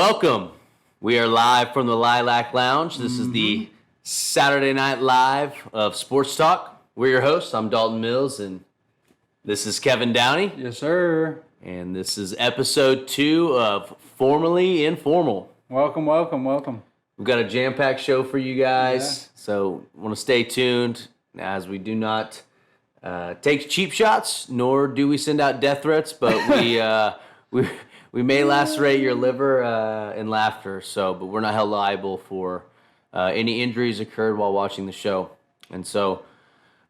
Welcome. We are live from the Lilac Lounge. This is the Saturday Night Live of Sports Talk. We're your hosts. I'm Dalton Mills, and this is Kevin Downey. Yes, sir. And this is episode 2 of Formally Informal. Welcome. We've got a jam-packed show for you guys, so want to stay tuned as we do not take cheap shots, nor do we send out death threats, but we may lacerate your liver in laughter. But we're not held liable for any injuries occurred while watching the show. And so,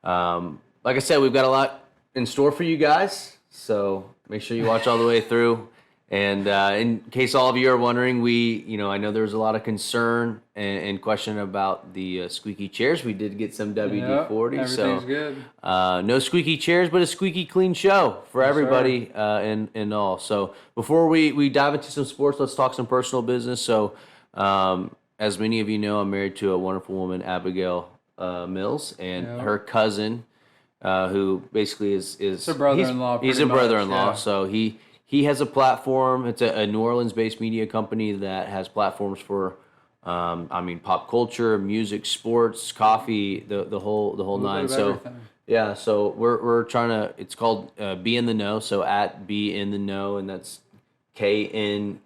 like I said, we've got a lot in store for you guys. So make sure you watch all the way through. And in case all of you are wondering, I know there was a lot of concern and question about the squeaky chairs. We did get some WD-40, everything's good. No squeaky chairs, but a squeaky clean show for everybody and all. So before we dive into some sports, let's talk some personal business. So as many of you know, I'm married to a wonderful woman, Abigail Mills, and her cousin, who basically is a brother-in-law. He's a brother-in-law, so he has a platform. It's a New Orleans-based media company that has platforms for, pop culture, music, sports, coffee, the whole nine. So everything. So we're trying to. It's called Be in the Know. So at Be in the Know, and that's KNEAUX.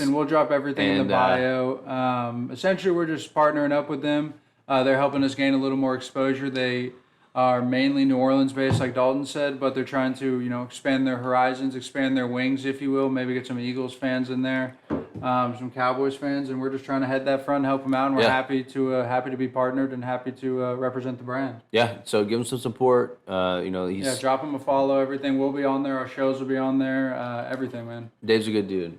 And we'll drop everything in the bio. Essentially, we're just partnering up with them. They're helping us gain a little more exposure. They are mainly New Orleans based, like Dalton said, but they're trying to, expand their horizons, expand their wings, if you will. Maybe get some Eagles fans in there, some Cowboys fans, and we're just trying to head that front, help them out. And we're happy to be partnered and happy to represent the brand. Yeah. So give him some support. Drop him a follow. Everything will be on there. Our shows will be on there. Everything, man. Dave's a good dude.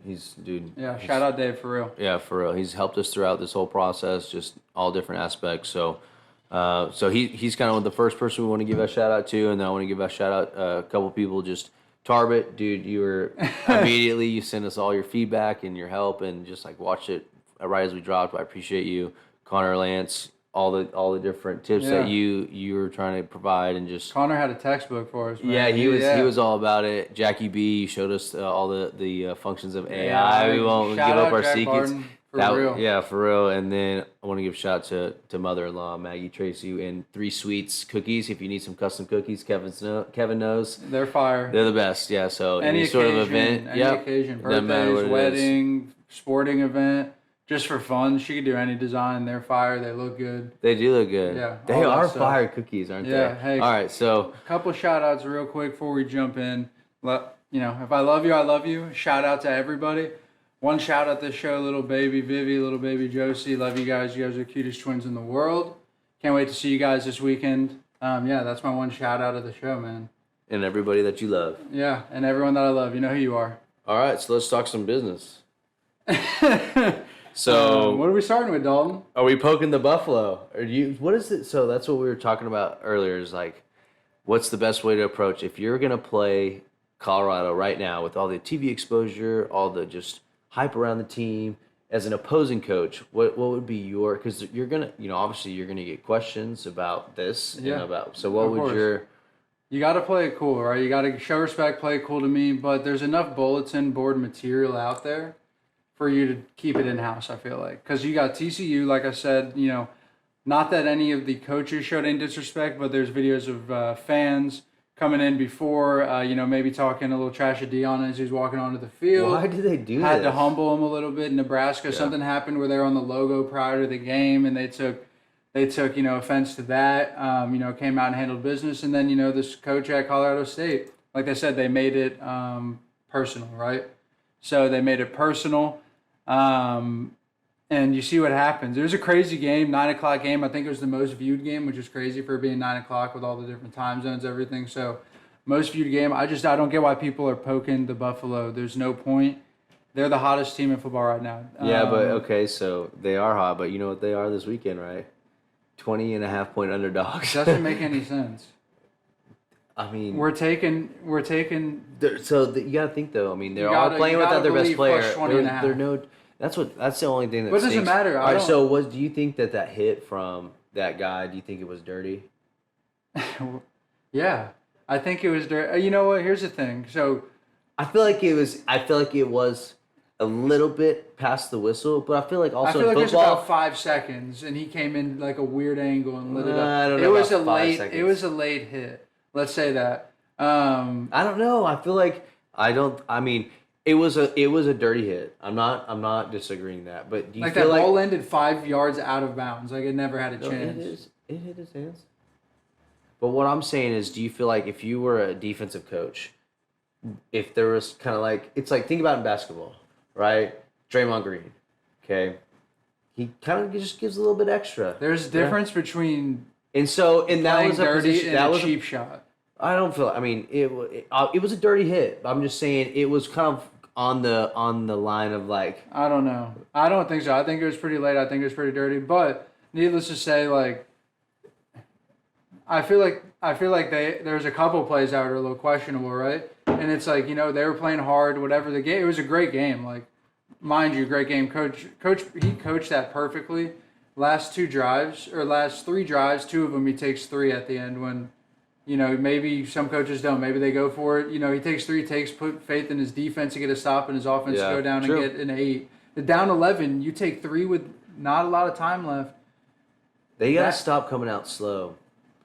Shout out Dave for real. Yeah, for real. He's helped us throughout this whole process, just all different aspects. So he's kind of the first person we want to give a shout out to, and then I want to give a shout out a couple people. Just Tarbit, dude, you were immediately you sent us all your feedback and your help, and just like watched it right as we dropped. I appreciate you, Connor, Lance, all the different tips that you were trying to provide, and just Connor had a textbook for us. Man. Yeah, he was all about it. Jackie B showed us all the functions of AI. We won't give up our secrets. For real. Yeah, for real. And then I want to give a shout out to mother-in-law, Maggie Tracy, and 3 Sweets cookies. If you need some custom cookies, Kevin knows. They're fire. They're the best, yeah. So any occasion, sort of event. Any occasion. Birthdays, wedding, sporting event, just for fun. She could do any design. They're fire. They look good. They do look good. Yeah. They are fire cookies, aren't they? Yeah. Hey. All right, so. A couple shout-outs real quick before we jump in. If I love you, I love you. Shout out to everybody. One shout out this show, little baby Vivi, little baby Josie. Love you guys. You guys are the cutest twins in the world. Can't wait to see you guys this weekend. That's my one shout out of the show, man. And everybody that you love. Yeah, and everyone that I love. You know who you are. All right, so let's talk some business. So what are we starting with, Dalton? Are we poking the buffalo? What is it? So that's what we were talking about earlier, is like, what's the best way to approach if you're going to play Colorado right now with all the TV exposure, all the just hype around the team, as an opposing coach, what would be because you're gonna, obviously you're gonna get questions about this, so what would you got to play it cool, right? You got to show respect, play it cool to me, but there's enough bulletin board material out there for you to keep it in house. I feel like, because you got TCU, like I said, not that any of the coaches showed any disrespect, but there's videos of fans coming in before, maybe talking a little trash of Dion as he's walking onto the field. Why do they do that? Had to humble him a little bit. In Nebraska, something happened where they were on the logo prior to the game, and they took offense to that. Came out and handled business, and then this coach at Colorado State, like I said, they made it personal, right? So they made it personal, and you see what happens. It was a crazy game, 9:00 game. I think it was the most viewed game, which is crazy for being 9:00 with all the different time zones, everything. So most viewed game. I don't get why people are poking the Buffalo. There's no point. They're the hottest team in football right now. So they are hot, but you know what they are this weekend, right? 20.5-point underdogs. Doesn't make any sense. I mean, we're taking. So you gotta think though. I mean, they're all playing without their best player. They're no. That's the only thing that. What does it matter? All right. So do you think that hit from that guy? Do you think it was dirty? Yeah, I think it was dirty. You know what? Here's the thing. So I feel like it was. a little bit past the whistle, but I feel like also I feel like in it was football, about 5 seconds, and he came in like a weird angle and lit it up. I don't know It was about a 5 late. seconds. It was a late hit. Let's say that. I don't know. I feel like I don't. I mean, it was a dirty hit. I'm not disagreeing that. But do you Like feel that like ball ended 5 yards out of bounds. Like it never had a no, chance. it hit his hands? But what I'm saying is, do you feel like if you were a defensive coach, if there was kind of like it's like think about it in basketball, right? Draymond Green, okay, he kind of just gives a little bit extra. There's a difference between And that playing was a dirty position and that a was cheap shot. I don't feel. I mean, it was a dirty hit. I'm just saying it was kind of on the line of like. I don't know. I don't think so. I think it was pretty late. I think it was pretty dirty. But needless to say, like I feel like there's a couple plays that were a little questionable, right? And it's like, they were playing hard, whatever the game. It was a great game. Like, mind you, great game. Coach, he coached that perfectly. Last 3 drives, 2 of them he takes 3 at the end when, maybe some coaches don't. Maybe they go for it. He takes 3 takes, put faith in his defense to get a stop and his offense to go down and get an 8. The down 11, you take 3 with not a lot of time left. They got to stop coming out slow.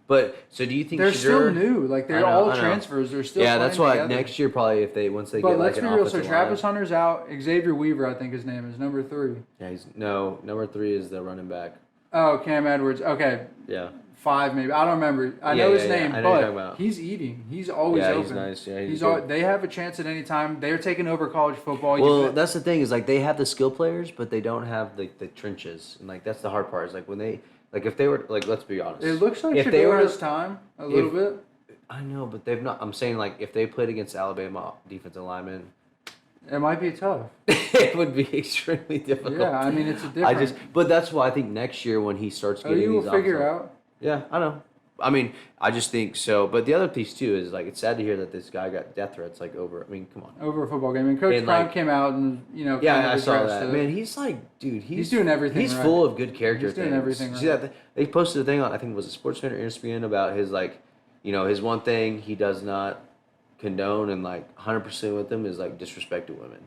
But so do you think they're Shedeur, still new? Like they're all transfers. They're still that's why together. next year probably once they but get let's like an be real. So offensive Travis line. Hunter's out. Xavier Weaver, I think his name is number 3. Yeah, number 3 is the running back. Oh, Cam Edwards. Okay. Yeah. 5 maybe. I don't remember. I know his name, I know you're talking but about. he's eating. He's always open. He's nice. Yeah, he's they have a chance at any time. They're taking over college football. Well, that's the thing is like they have the skill players, but they don't have the trenches, and like that's the hard part. Is like when they if they were like let's be honest. It looks like if Shedeur they were has time a little bit. I know, but they've not. I'm saying like if they played against Alabama defensive linemen. It might be tough. It would be extremely difficult. Yeah, I mean it's a different. But that's why I think next year when he starts getting you will these figure out. Yeah, I know. I mean, I just think so. But the other piece too is like it's sad to hear that this guy got death threats like over. I mean, come on. Over a football game, and Coach Prime came out and Yeah, I saw that. Man, he's like, dude, he's doing everything. He's right. full of good character. He's doing everything. Right. See that? They posted a thing on I think it was a SportsCenter or ESPN about his like, his one thing he does not condone and like 100% with him is like disrespect to women.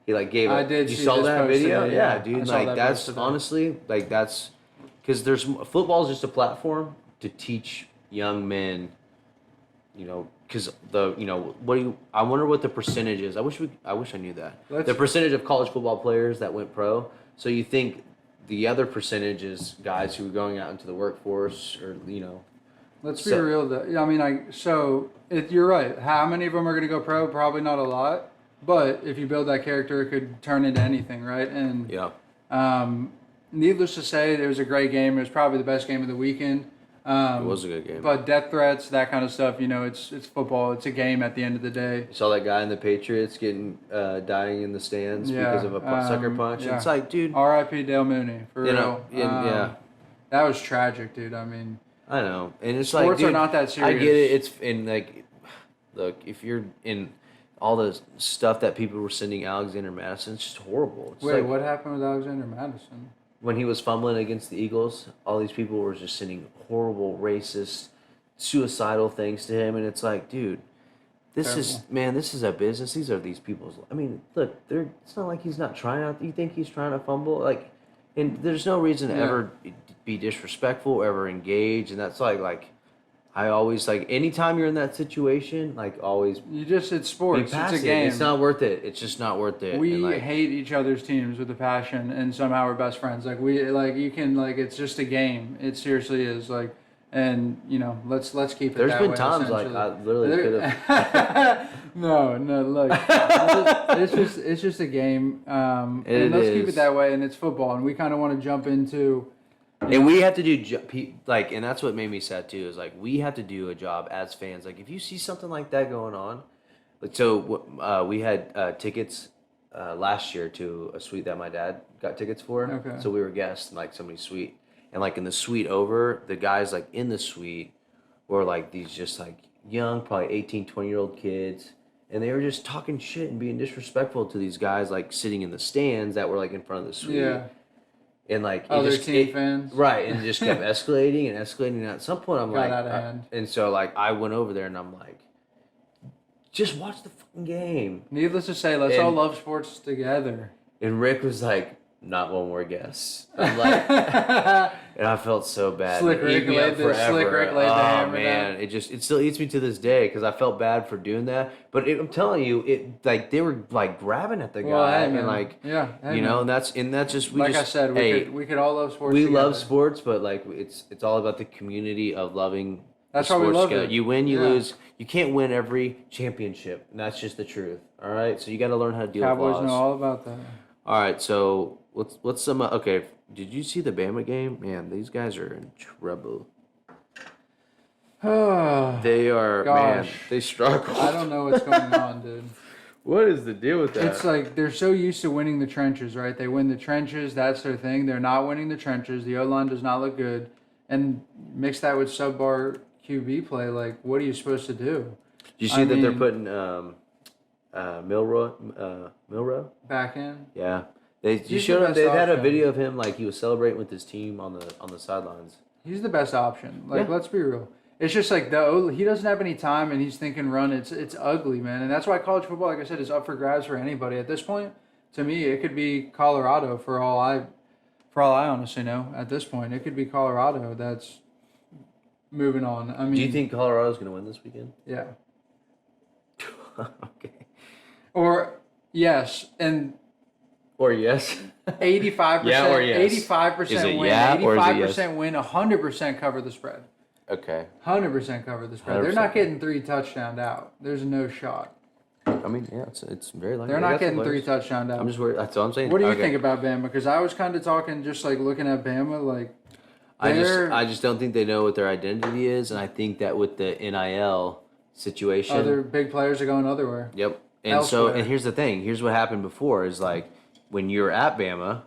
He like gave. I did. You saw that video? Today, yeah, dude. Like that's today. honestly like that's because there's football is just a platform to teach young men. Because I wonder what the percentage is. I wish I knew that. The percentage of college football players that went pro. So you think the other percentage is guys who are going out into the workforce or Let's be real though. I mean, you're right. How many of them are going to go pro? Probably not a lot. But if you build that character, it could turn into anything, right? And needless to say, it was a great game. It was probably the best game of the weekend. It was a good game. But death threats, that kind of stuff, it's football. It's a game at the end of the day. You saw that guy in the Patriots getting dying in the stands because of a sucker punch. Yeah. It's like, dude. R.I.P. Dale Mooney, for real. That was tragic, dude. I mean. I know. And it's sports like, dude, are not that serious. I get it. It's in like, look, if you're in all the stuff that people were sending Alexander Madison, it's just horrible. It's Wait, what happened with Alexander Madison? When he was fumbling against the Eagles, all these people were just sending horrible, racist, suicidal things to him, and it's like, dude, this is a business. These are these people's. I mean, look, it's not like he's not trying out. You think he's trying to fumble? Like, and there's no reason to ever be disrespectful, ever engage, and that's like. I always anytime you're in that situation, always. It's sports. It's a game. It's not worth it. It's just not worth it. We hate each other's teams with a passion, and somehow we're best friends. It's just a game. It seriously is and let's keep it. There's that been way, times I literally could have. No, look, it's just a game. And let's keep it that way. And it's football, and we kind of want to jump into. And we have to do and that's what made me sad too. Is we have to do a job as fans. If you see something like that going on, we had tickets last year to a suite that my dad got tickets for. Okay. So we were guests in somebody's suite, and in the suite over, the guys in the suite were these just young, probably 18, 20-year-old kids, and they were just talking shit and being disrespectful to these guys sitting in the stands that were in front of the suite. Yeah. And other team fans, right? And it just kept escalating and escalating. And at some point, I'm got out of hand. And so I went over there and I'm just watch the fucking game. Needless to say, let's all love sports together. And Rick was like, not one more guess. I'm like, and I felt so bad. Slick Rick laid the hammer man, down. It still eats me to this day because I felt bad for doing that. But I'm telling you, they were like grabbing at the guy and like, and that's just I said, we could all love sports. We together. love sports, but like it's all about the community of loving. That's why we love together. it. You win, you lose. You can't win every championship, and that's just the truth. All right, so you got to learn how to deal with Cowboys loss. know all about that. All right, so what's some okay? Did you see the Bama game? Man, these guys are in trouble. They are. Gosh. Man, they struggle. I don't know what's going on, dude. What is the deal with that? It's like they're so used to winning the trenches, right? They win the trenches. That's their thing. They're not winning the trenches. The O-line does not look good. And mix that with subpar QB play. Like, what are you supposed to do? You see they're putting Milrow back in? Yeah. You showed him. They had a video of him like he was celebrating with his team on the sidelines. He's the best option. Like, let's be real. It's just like he doesn't have any time, and he's thinking run. It's ugly, man, and that's why college football, like I said, is up for grabs for anybody at this point. To me, it could be Colorado for all I honestly know. At this point, it could be Colorado that's moving on. I mean, do you think Colorado's going to win this weekend? Yeah. Okay. Or yes, and. Or yes. 85%. Yeah, or yes. 85% is it win. Yeah, 85% or is it yes? win. 100% cover the spread. Okay. 100% cover the spread. They're not getting 3 touchdowns out. There's no shot. I mean, yeah, it's very likely. They're not getting 3 touchdowns out. I'm just worried. That's all I'm saying. What do you think about Bama? Because I was kind of talking, just like looking at Bama, like I just don't think they know what their identity is, and I think that with the NIL situation, other big players are going otherwhere. Yep. And elsewhere. and here's the thing. Here's what happened before is like when you're at Bama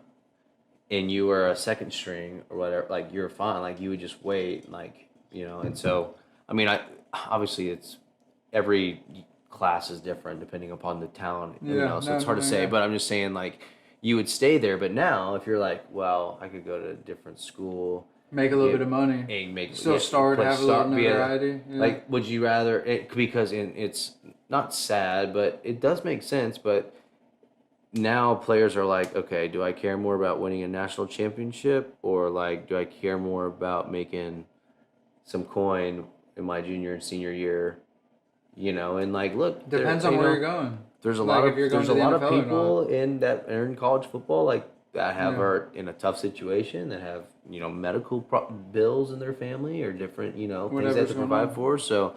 and you were a second string or whatever, like you're fine. Like you would just wait, like. And so, I mean, obviously it's every class is different depending upon the talent, so it's hard to say, but I'm just saying like you would stay there, but now if you're like, well, I could go to a different school, make a little bit of money, and make have a little notoriety. Like, would you rather because it's not sad, but it does make sense, but now players are like, okay, do I care more about winning a national championship or like, do I care more about making some coin in my junior and senior year, and like, look, depends on where you're going. There's a lot of people that are in college football like that are in a tough situation that have medical bills in their family or different things they have to provide for. So,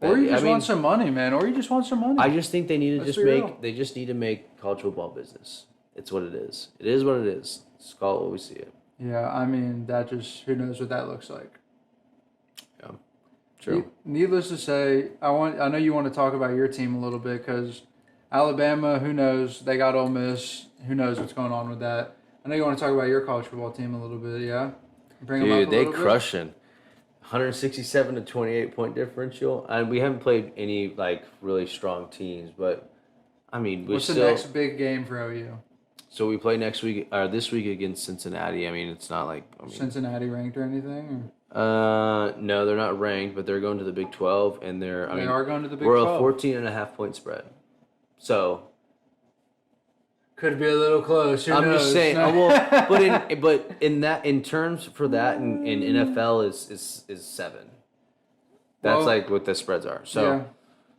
or you just want some money, man. Or you just want some money. I just think they need to They just need to make college football business. It's what it is. It is what it is. Let's call it what we see it. Yeah, I mean who knows what that looks like. Yeah, true. Needless to say, I know you want to talk about your team a little bit because Alabama, who knows? They got Ole Miss. Who knows what's going on with that? I know you want to talk about your college football team a little bit, yeah? Bring them up a little bit. Crushing. 167 to 28 point differential. And we haven't played any like really strong teams, but I mean, what's the next big game for OU? So we play this week against Cincinnati. I mean, it's not like Cincinnati ranked or anything. No, they're not ranked, but they're going to the Big 12, and they are going to the Big 12. We're a 14.5 point spread, so could be a little close. Who knows? Just saying. But in terms for that, in NFL is 7. That's like what the spreads are. So,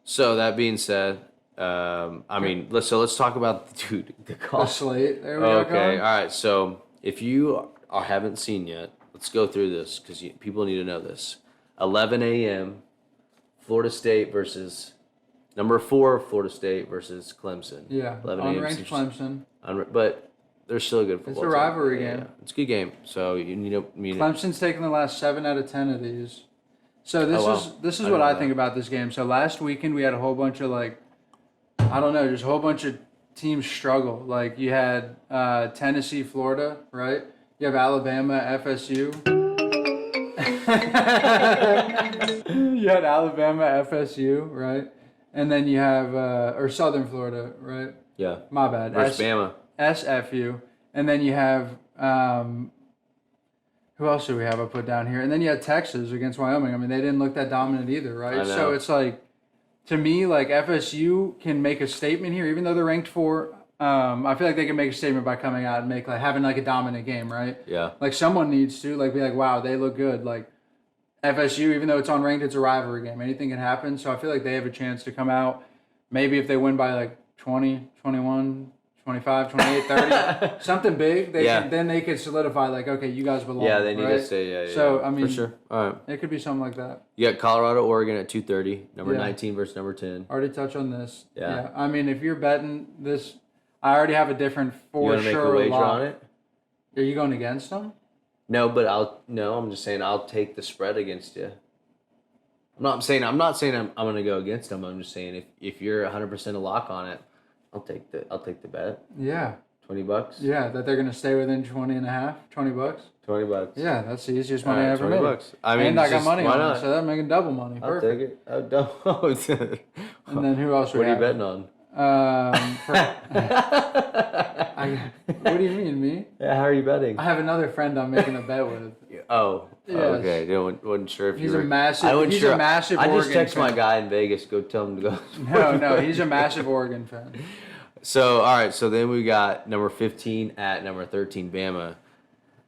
so that being said, let's talk about the slate. There we go. Okay, all right. So if you haven't seen yet, let's go through this because people need to know this. 11 a.m. Florida State versus number 4 Florida State versus Clemson. Yeah, 11 unranked Clemson. But they're still a good football team. It's a rivalry game. Yeah, it's a good game. So you need to. Clemson's taken the last 7 out of 10 of these. So this is what I think about this game. So last weekend we had a whole bunch of just a whole bunch of teams struggle. Like you had Tennessee, Florida, right? You have Alabama, FSU. You had Alabama, FSU, right? And then you have or Southern Florida, right? Yeah. My bad. Versus Bama. SFU. And then you have who else do we have I put down here? And then you had Texas against Wyoming. I mean, they didn't look that dominant either, right? So it's like to me, like FSU can make a statement here, even though they're ranked 4. I feel like they can make a statement by coming out and make like having like a dominant game, right? Yeah. Like someone needs to like be like, wow, they look good. Like FSU, even though it's unranked, it's a rivalry game. Anything can happen. So I feel like they have a chance to come out. Maybe if they win by like 20, 21, 25, 28, 30, something big, then they could solidify like, okay, you guys belong. Yeah, they need right? to say, yeah. So, I mean, for sure. All right. It could be something like that. You got Colorado, Oregon at 2:30, number 19 versus number 10. Already touched on this. Yeah. I mean, if you're betting this, I already have a different for you sure. You want to make a wager on it? Are you going against them? No, but I'm just saying I'll take the spread against you. I'm not saying I'm going to go against them. I'm just saying if you're 100% a lock on it, I'll take the bet. Yeah. $20. Yeah, that they're going to stay within 20 and a half, $20. $20. Yeah, that's the easiest money I ever made. $20. I mean, and I got money why on not? it, so I'm making double money. I'll Perfect. take it. And then who else? What are you betting on? What do you mean, me? Yeah, how are you betting? I have another friend I'm making a bet with. Oh, Yes. okay. Wasn't sure if He's you were. a massive. I wasn't he's sure. a massive. I just Oregon text fan. my guy in Vegas. Go tell him to go. No, he's a massive Oregon fan. So all right. So then we got number 15 at number 13, Bama.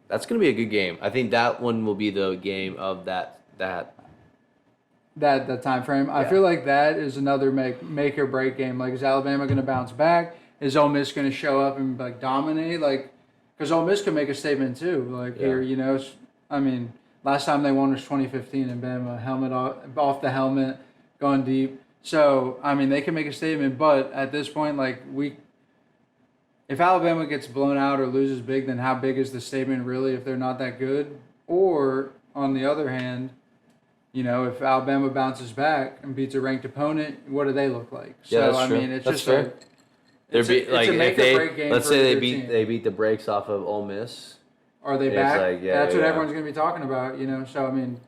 That's gonna be a good game. I think that one will be the game of that. That time frame. I Yeah. feel like that is another make or break game. Like, is Alabama going to bounce back? Is Ole Miss going to show up and like dominate? Like, because Ole Miss could make a statement too. Like Yeah. here, I mean, last time they won was 2015 in Bama, helmet off the helmet, going deep. So I mean, they can make a statement, but at this point, like if Alabama gets blown out or loses big, then how big is the statement really if they're not that good? Or on the other hand, if Alabama bounces back and beats a ranked opponent, what do they look like? Yeah, So that's I true. mean, it's That's just fair. it's a make or break game. Let's for say a they good beat team. they beat the brakes off of Ole Miss. Are they It's back? like, yeah, That's what yeah. everyone's going to be talking about. So I mean,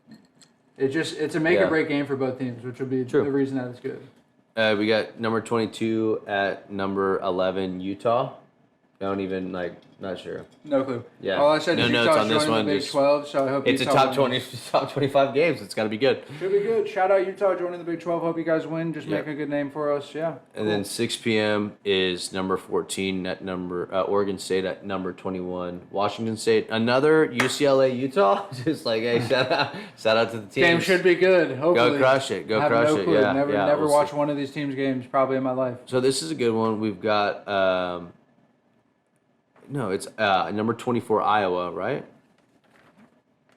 it's a make Yeah. or break game for both teams, which will be True. the reason that it's good. We got number 22 at number 11, Utah. Not sure. No clue. Yeah. All I said No is notes Utah's on this joining one, the Big just- 12, so I hope It's a Utah top wins. 20, top 25 games. It's got to be good. Should be good. Shout out Utah joining the Big 12. Hope you guys win. Just Yep. make a good name for us. Yeah. And then 6 p.m. is number 14 at Oregon State at number 21. Washington State, another UCLA, Utah. Just like, hey, shout out to the team. Game should be good. Hopefully. Go crush it. Go I have crush no it. clue. Yeah. Never we'll watched see. one of these teams' games probably in my life. So this is a good one. We've got no, it's number 24 Iowa, right?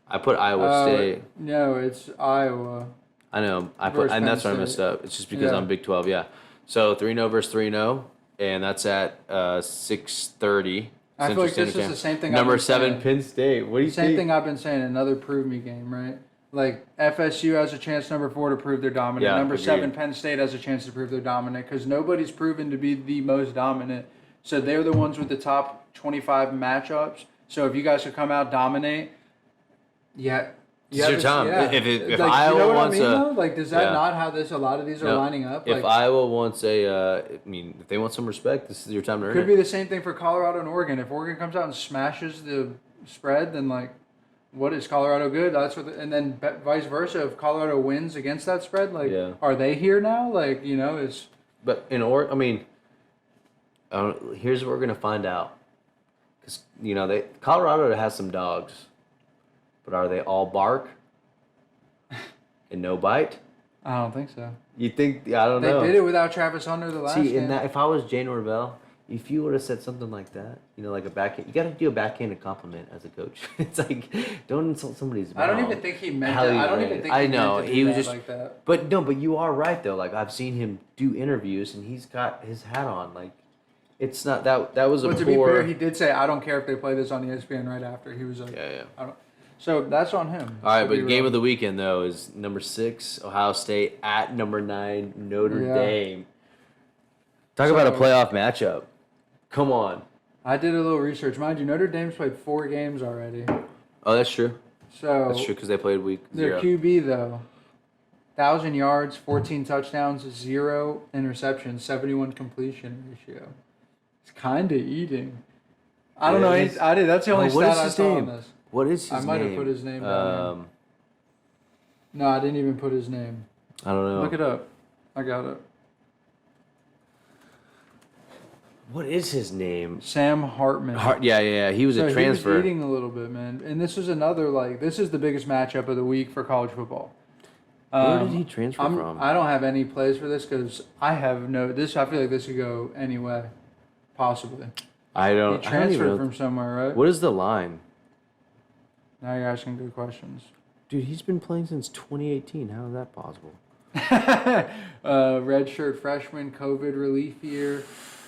I put Iowa State. No, it's Iowa. I know. versus And that's Penn where I messed State. up. It's just because Yeah. I'm Big 12. Yeah. So 3-0 versus 3-0, and that's at 6:30. I feel like this is Time. the same thing I've Number been 7 saying. Penn State. What do you Same think? thing I've been saying. Another prove me game, right? Like FSU has a chance. Number 4 to prove they're dominant. Yeah, Number agreed. 7 Penn State has a chance to prove they're dominant because nobody's proven to be the most dominant. So they're the ones with the top 25 matchups. So if you guys could come out dominate, yeah. It's your time. Yeah. If like, Iowa you know what wants I mean, a- though? Like, does that yeah. not how a lot of these are No. lining up? If Like, Iowa wants if they want some respect, this is your time to earn could it. be the same thing for Colorado and Oregon. If Oregon comes out and smashes the spread, then like, what is Colorado good? That's what, and then vice versa. If Colorado wins against that spread, like, Yeah. are they here now? Like, it's But here's what we're gonna find out. Because Colorado has some dogs, but are they all bark and no bite? I don't think so. You think? I don't They know. did it without Travis Hunter the last See, game. if I was Jay Norvell, if you would have said something like that, like a backhand, you got to do a backhanded compliment as a coach. It's like, don't insult somebody's mouth. I don't even think he meant How it. he I don't ran even it. think I he know, meant to he do was that just- like that. But you are right though. Like I've seen him do interviews and he's got his hat on. Like it's not that was a But to poor. be fair, he did say, "I don't care if they play this on ESPN." Right after he was like, Yeah. I don't. So that's on him. All right, to be but game real. of the weekend though is number 6 Ohio State at number 9 Notre Yeah. Dame. Talk about a So- playoff matchup. Come on. I did a little research. Mind you, Notre Dame's played 4 games already. Oh, that's true. So That's true because they played week their 0. QB though, 1,000 yards, 14 touchdowns, 0 interceptions, 71 completion ratio. It's kind of eating. I don't Yeah, know. it is. I did. That's the only what stat is I his saw name? on this. What is his I name? might have put his name down Um, No, I didn't even put his name. I don't know. Look it up. I got it. What is his name? Sam Hartman. Yeah. He was a transfer. He was eating a little bit, man. And this is another, this is the biggest matchup of the week for college football. Where did he transfer from? I don't have any plays for this because I have I feel like this could go any way, possibly. He transferred from somewhere, right? What is the line? Now you're asking good questions. Dude, he's been playing since 2018. How is that possible? Redshirt freshman, COVID relief year,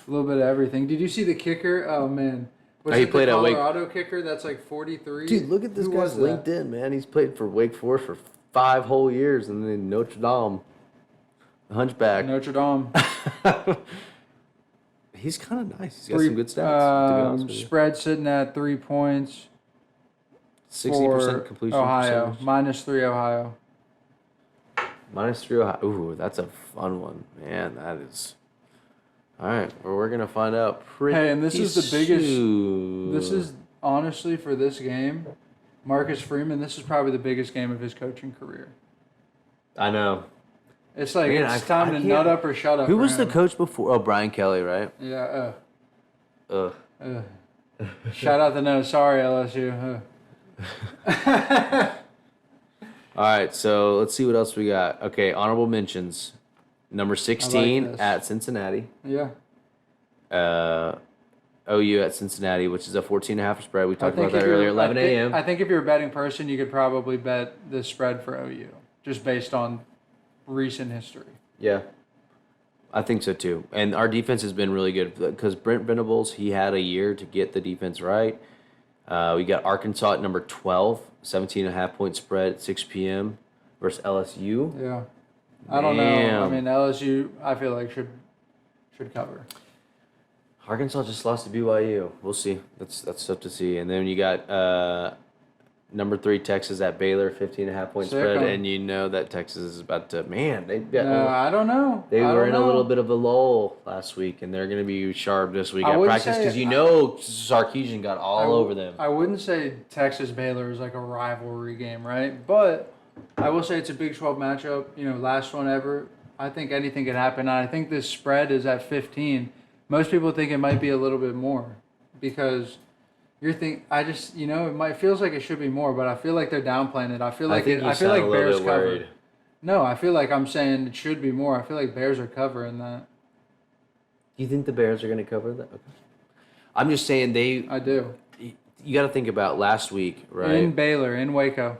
a little bit of everything. Did you see the kicker? Oh, man. He played the at Wake. Colorado kicker that's like 43? Dude, look at this guy's LinkedIn, man. He's played for Wake Forest for 5 whole years and then Notre Dame. The Hunchback. Notre Dame. He's kind of nice. He's got some good stats, to be honest with you. Spread sitting at 3 points. 60% completion Ohio. percentage. -3 Ohio. -3 Ohio. Ooh, that's a fun one. Man, that is... All right, well, we're going to find out pretty Hey, and this is the biggest... soon. This is, honestly, for this game, Marcus Freeman, this is probably the biggest game of his coaching career. I know. It's like, Man, it's time to nut up or shut up. Who was the coach before? Oh, Brian Kelly, right? Yeah, Shout out the no. Sorry, LSU. All right, so let's see what else we got. Okay, honorable mentions. Number 16 at Cincinnati. Yeah. OU at Cincinnati, which is a 14.5 spread. We talked about that earlier. 11 a.m. I think if you're a betting person, you could probably bet the spread for OU, just based on recent history. Yeah. I think so too. And our defense has been really good because Brent Venables, he had a year to get the defense right. We got Arkansas at number 12, 17.5 point spread at 6 p.m. versus LSU. Yeah. I don't know. I mean, LSU, I feel like should cover. Arkansas just lost to BYU. We'll see. That's tough to see. And then you got number 3 Texas at Baylor, 15.5 point spread, and you know that Texas is about to. Man, they got. No, I don't know. They were in a little bit of a lull last week, and they're going to be sharp this week at practice because Sarkisian got all over them. I wouldn't say Texas Baylor is like a rivalry game, right? But I will say it's a Big 12 matchup. You know, last one ever. I think anything could happen. And I think this spread is at 15. Most people think it might be a little bit more because you're thinking. It feels like it should be more, but I feel like they're downplaying it. I feel like Bears cover. No, I feel like I'm saying it should be more. I feel like Bears are covering that. You think the Bears are going to cover that? Okay. I'm just saying I do. You got to think about last week, right? In Baylor, in Waco.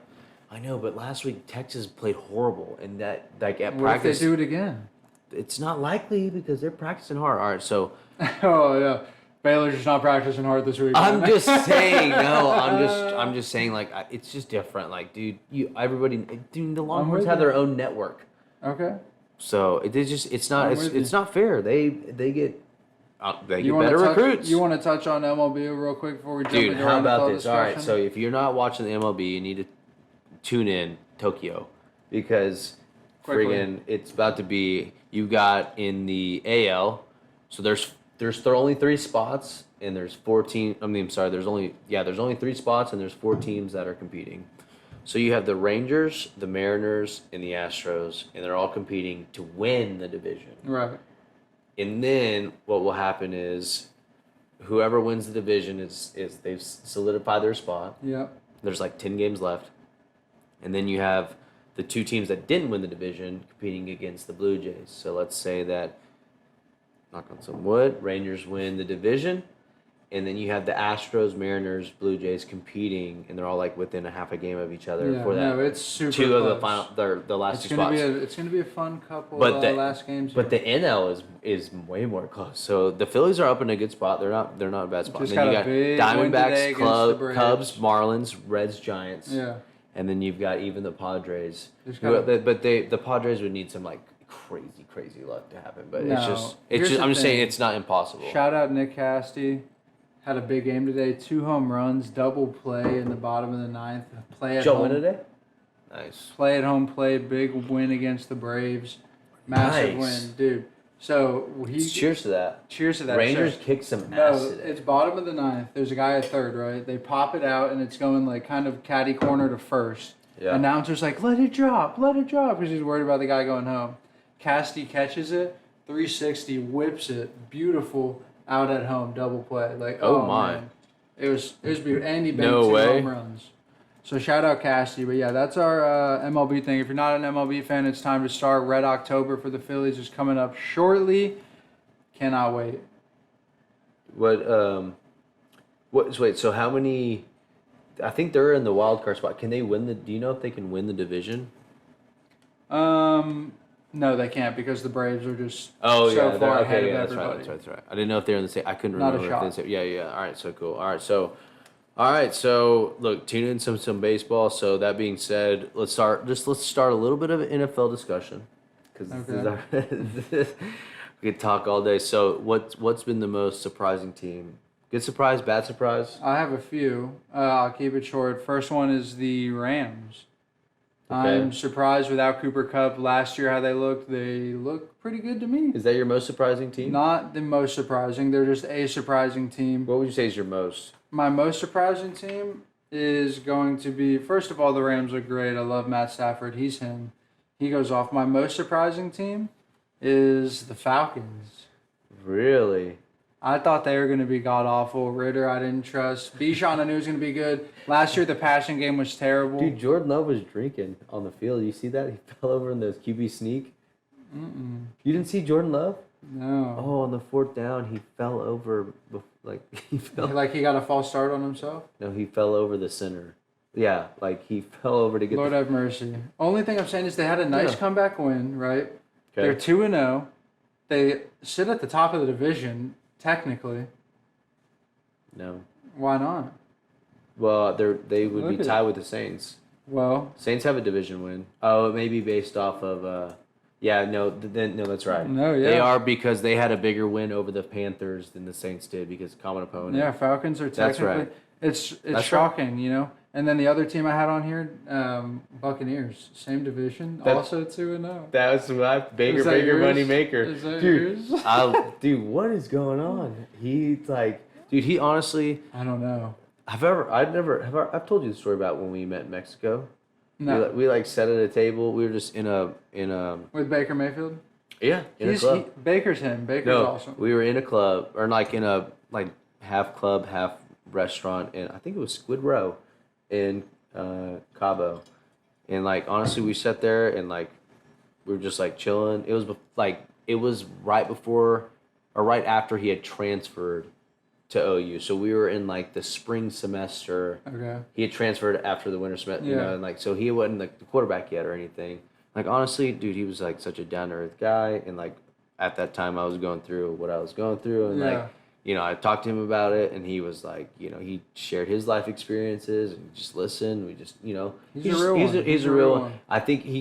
I know, but last week Texas played horrible, and that at practice. What if they do it again? It's not likely because they're practicing hard. All right, so. Oh yeah, Baylor's just not practicing hard this week. I'm just saying. No, I'm just saying. Like, it's just different. Like, dude, the Longhorns have their own network. Okay. So it's not fair. They get better recruits. You want to touch on MLB real quick before we jump into Dude, how about this? Discussion? All right, so if you're not watching the MLB, you need to tune in Tokyo because it's about to be. You got in the AL, so there's only 3 spots and there's 14. There's only 3 spots and there's 4 teams that are competing. So you have the Rangers, the Mariners, and the Astros, and they're all competing to win the division. Right. And then what will happen is whoever wins the division is they've solidified their spot. Yeah. There's like 10 games left. And then you have the 2 teams that didn't win the division competing against the Blue Jays. So let's say that, knock on some wood, Rangers win the division. And then you have the Astros, Mariners, Blue Jays competing, and they're all like within a half a game of each other for that. No, it's super 2 close. of the final, the last 2 spots. It's going to be a fun couple of last games. But the NL is way more close. So the Phillies are up in a good spot. They're not a bad spot. Just and then got you got Diamondbacks, Cubs, Marlins, Reds, Giants. Yeah. And then you've got even the Padres. The Padres would need some like crazy luck to happen. But I'm just saying it's not impossible. Shout out Nick Casty. Had a big game today. 2 home runs, double play in the bottom of the 9th. Play at home today? Nice. Play at home, big win against the Braves. Massive win, dude. So cheers to that. Cheers to that. Rangers kicked some ass today. It's bottom of the 9th. There's a guy at third, right? They pop it out, and it's going like kind of catty corner to first. Yeah. Announcer's like, let it drop, because he's worried about the guy going home. Casty catches it, 360, whips it, beautiful out at home, double play. Like, Oh, my. man. It was beautiful. And he banked No 2 way. home runs. So shout out Casty. But yeah, that's our MLB thing. If you're not an MLB fan, it's time to start. Red October for the Phillies is coming up shortly. Cannot wait. Wait, so how many? I think they're in the wild card spot. Can they win the? Do you know if they can win the division? No, they can't because the Braves are just Oh so yeah, far ahead okay, of yeah, everybody. that's right. I didn't know if they're in the same. I couldn't Not a remember. If shot. Yeah. All right, so cool. All right, so look, tune in some baseball. So that being said, let's start a little bit of an NFL discussion because we could talk all day. So what's been the most surprising team? Good surprise, bad surprise? I have a few. I'll keep it short. First one is the Rams. Okay. I'm surprised without Cooper Kupp last year how they looked. They look pretty good to me. Is that your most surprising team? Not the most surprising. They're just a surprising team. What would you say is your most? My most surprising team is going to be, first of all, the Rams look great. I love Matt Stafford. He's him. He goes off. My most surprising team is the Falcons. Really? I thought they were going to be god-awful. Ritter, I didn't trust. Bijan, I knew was going to be good. Last year, the passing game was terrible. Dude, Jordan Love was drinking on the field. You see that? He fell over in the QB sneak. Mm-mm. You didn't see Jordan Love? No. Oh, on the 4th down, he fell over. He fell. Like he got a false start on himself? No, he fell over the center. Yeah, like he fell over to get. Lord have mercy. Only thing I'm saying is they had a nice comeback win, right? Okay. They're 2-0. They sit at the top of the division, technically. No. Why not? Well, they would Look be at tied with the Saints. Well, Saints have a division win. Oh, it may be based off of. Yeah, no, that's right. No, yeah. They are because they had a bigger win over the Panthers than the Saints did because common opponent. yeah, Falcons are That's technically. right. It's That's shocking, you know. And then the other team I had on here, Buccaneers, same division, also 2-0. That's what Baker Is that yours? money maker. Is that Dude, yours? dude, what is going on? He's like, dude, he honestly. I don't know. I've told you the story about when we met in Mexico. No. We sat at a table. We were just in a With Baker Mayfield? a club. Baker's him. Baker's No, awesome. we were in a club or in a half club, half restaurant, and I think it was Squid Row in Cabo. And honestly, we sat there and we were just chilling. It was right before or right after he had transferred to OU. So we were in the spring semester. Okay. He had transferred after the winter semester, Yeah. and so he wasn't the quarterback yet or anything. Honestly, dude, he was such a down to earth guy, and at that time I was going through what I was going through, and I talked to him about it, and he was he shared his life experiences and just listened. We just he's a real one. I think he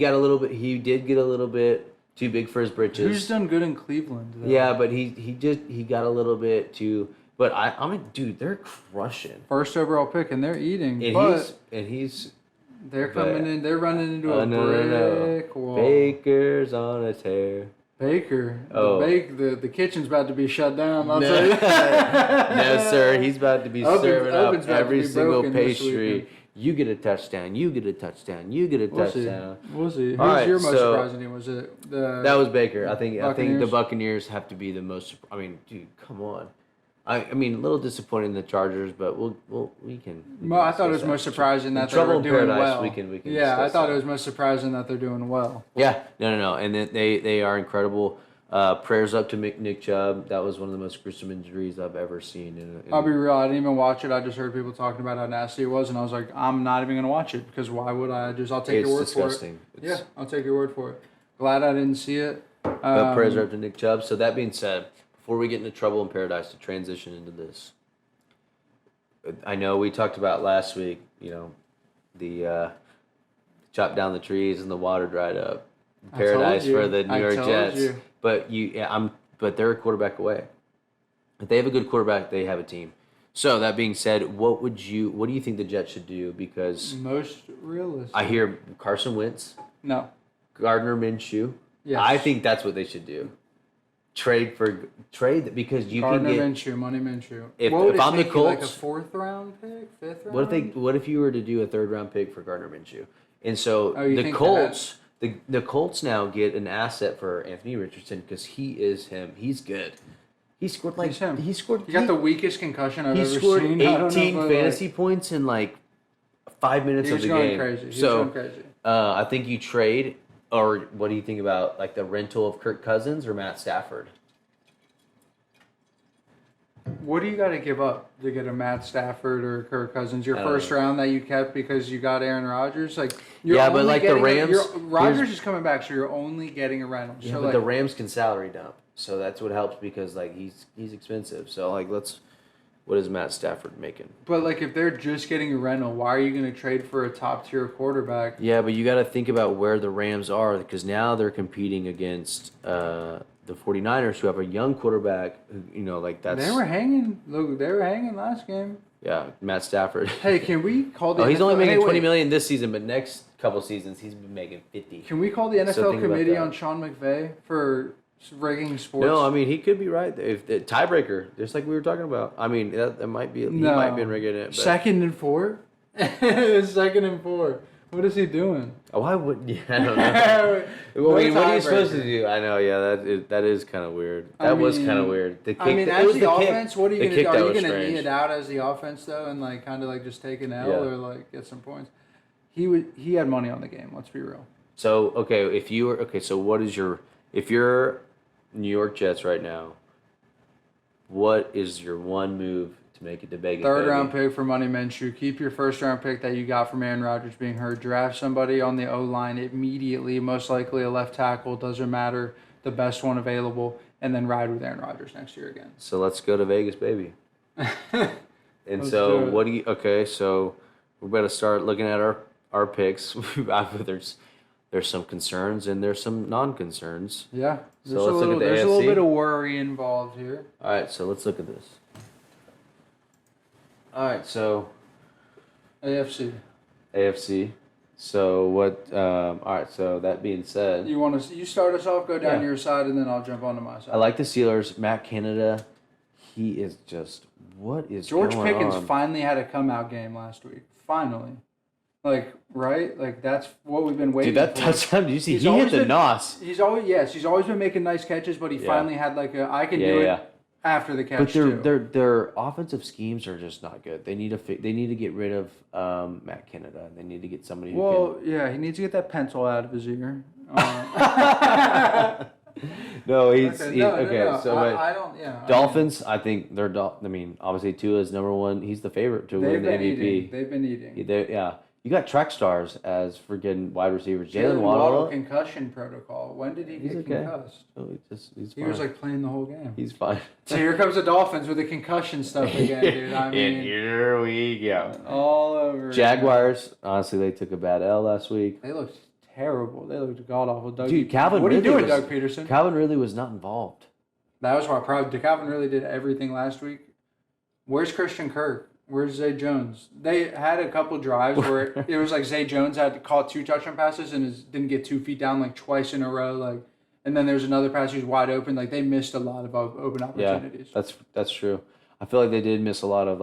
did get a little bit too big for his britches. Who's done good in Cleveland, though? Yeah, but he got a little bit too. But I mean, dude, they're crushing. First overall pick, and they're eating. And he's they're coming in. They're running into a brick wall. Baker's on a tear. Baker. Oh. The kitchen's about to be shut down. I'll tell you. No, sir. He's about to be serving Oven's up about to every be single broken this pastry. weekend. You get a touchdown. You get a touchdown. You get a touchdown. We'll see. All Who's right, your most so- surprising team? Was it the? That was Baker. I think the Buccaneers? Buccaneers have to be the most. I mean, dude, come on. I mean, a little disappointed in the Chargers, but we can. Well, I thought it was most surprising that they Trouble were in doing Paradise, well. we can Yeah, I discuss thought that. it was most surprising that they're doing well. Yeah, no, and then they are incredible. Prayers up to Nick Chubb. That was one of the most gruesome injuries I've ever seen. I'll be real. I didn't even watch it. I just heard people talking about how nasty it was, and I was like, I'm not even gonna watch it because why would I? I'll take your word disgusting. for it. Yeah, I'll take your word for it. Glad I didn't see it. But prayers are up to Nick Chubb. So that being said, before we get into Trouble in Paradise to transition into this, I know we talked about last week, the chop down the trees and the water dried up. Paradise for the New York Jets. But but they're a quarterback away. If they have a good quarterback, they have a team. So that being said, what do you think the Jets should do? Because Most realistic. I hear Carson Wentz, No. Gardner Minshew. Yes. I think that's what they should do. Trade because you Gardner can get. Minshew, Money Minshew. If What would it I'm the take you, like a Colts- 4th round pick, 5th round? What if you were to do a 3rd round pick for Gardner Minshew? And so Oh, you the think Colts, The Colts now get an asset for Anthony Richardson because he is him. He's good. He scored like he scored. He got the weakest concussion I've ever seen. He scored 18 but, fantasy points in like 5 minutes of the game. Crazy. He was so, going crazy. I think you trade, or what do you think about like the rental of Kirk Cousins or Matt Stafford? What do you got to give up to get a Matt Stafford or Kirk Cousins? Your first round that you kept because you got Aaron Rodgers? Like, but like the Rams... Rodgers is coming back, so you're only getting a rental. Yeah, so but the Rams can salary dump. So that's what helps because like he's expensive. So like what is Matt Stafford making? But like if they're just getting a rental, why are you going to trade for a top tier quarterback? Yeah, but you got to think about where the Rams are because now they're competing against the 49ers who have a young quarterback who, like that's... They were hanging. Look, they were hanging last game. Yeah, Matt Stafford. Hey, can we call the NFL... he's only making $20 million this season, but next couple seasons he's been making 50. Can we call the NFL committee on Sean McVay for rigging sports? No, I mean he could be right. If the tiebreaker, just like we were talking about. I mean that might be he might be rigging it. But... 2nd and 4. 2nd and 4. What is he doing? Oh, I wouldn't. Yeah, I don't know. Well, I mean, what are you supposed to do? I know. Yeah, that is kind of weird. That was kind of weird. The kick, as the offense, what are you going to do? Are you going to knee it out as the offense though, and like kind of like just take an L or like get some points? He had money on the game. Let's be real. So so what is if you're New York Jets right now? What is your one move to make it to Vegas? 3rd round pick for Money Minshew. Keep your 1st round pick that you got from Aaron Rodgers being hurt. Draft somebody on the O-line immediately, most likely a left tackle, doesn't matter, the best one available, and then ride with Aaron Rodgers next year again. So let's go to Vegas, baby. And so so we're about to start looking at our picks. There's some concerns and there's some non-concerns. Yeah. So let's look at the AFC. There's a little bit of worry involved here. All right, so let's look at this. All right, so AFC. So what? All right. So that being said, you start us off, go down your side, and then I'll jump onto my side. I like the Steelers. Matt Canada, he is just what is George going Pickens on? finally had a come out game last week. Finally, right? Like that's what we've been waiting. Dude, that for. touchdown! Did you see? He hit the nos. He's always been making nice catches, but he finally had like I can do it. After the catch, but their offensive schemes are just not good. They need to get rid of Matt Canada. They need to get somebody. He needs to get that pencil out of his ear. No, okay. No. So I don't. Yeah. Dolphins. I think they're. I mean, obviously Tua is number one. He's the favorite to win the MVP. They've been eating. You got track stars as freaking wide receivers. Jalen Waddle concussion protocol. When did he get concussed? Oh, he was like playing the whole game. He's fine. So here comes the Dolphins with the concussion stuff again, dude. I mean, and here we go. All over. Jaguars. Honestly, they took a bad L last week. They looked terrible. They looked god awful. Dude, Calvin. What are you doing, Doug Peterson? Calvin really was not involved. That was why Calvin really did everything last week. Where's Christian Kirk? Where's Zay Jones? They had a couple drives where it was like Zay Jones had to call 2 touchdown passes and didn't get 2 feet down like twice in a row. And then there's another pass who's wide open. Like they missed a lot of open opportunities. Yeah, that's true. I feel like they did miss a lot of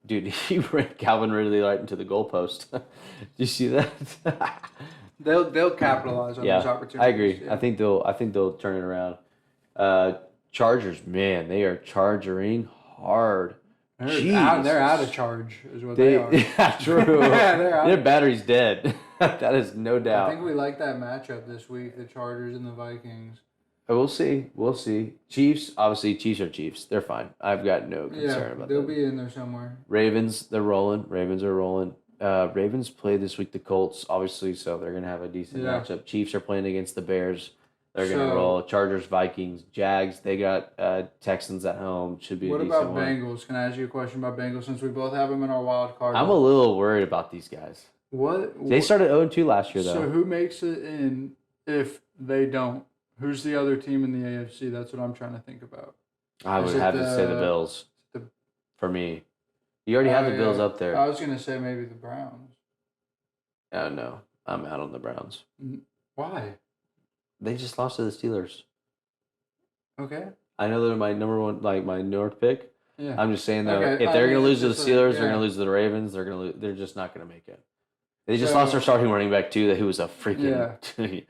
dude. He ran Calvin Ridley right into the goalpost. Did you see that? They'll capitalize on those opportunities. I agree. Yeah. I think they'll turn it around. Chargers, man, they are charging hard. They're out of charge, is what they are. Yeah, true. Their battery's dead. That is no doubt. I think we like that matchup this week, the Chargers and the Vikings. We'll see. Chiefs, obviously, Chiefs are Chiefs. They're fine. I've got no concern about that. They'll be in there somewhere. Ravens, they're rolling. Ravens are rolling. Ravens play this week the Colts, obviously, so they're going to have a decent matchup. Chiefs are playing against the Bears. They're going to roll. Chargers, Vikings, Jags. They got Texans at home. Should be a decent one. What about Bengals? Can I ask you a question about Bengals since we both have them in our wild card? I'm a little worried about these guys. They started 0-2 last year, though. So who makes it in if they don't? Who's the other team in the AFC? That's what I'm trying to think about. I would have to say the Bills. For me. You already have the Bills up there. I was going to say maybe the Browns. No. I'm out on the Browns. Why? They just lost to the Steelers. Okay. I know they're my number one, my North pick. Yeah. I'm just saying though, if they're going to lose to the Steelers, they're going to lose to the Ravens. They're just not going to make it. They just lost their starting running back too. Who was a freaking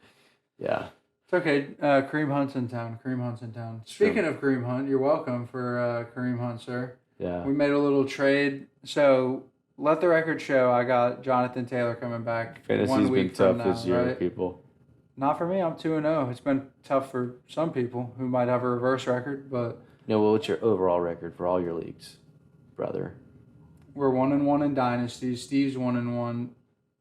yeah. It's okay. Kareem Hunt's in town. Speaking of Kareem Hunt, you're welcome for Kareem Hunt, sir. Yeah. We made a little trade. So let the record show I got Jonathan Taylor coming back. Fantasy's 1 week been tough from now, this year, right? people. Not for me. I'm 2-0. It's been tough for some people who might have a reverse record, but No, what's your overall record for all your leagues, brother? we're 1-1 in dynasties. Steve's 1-1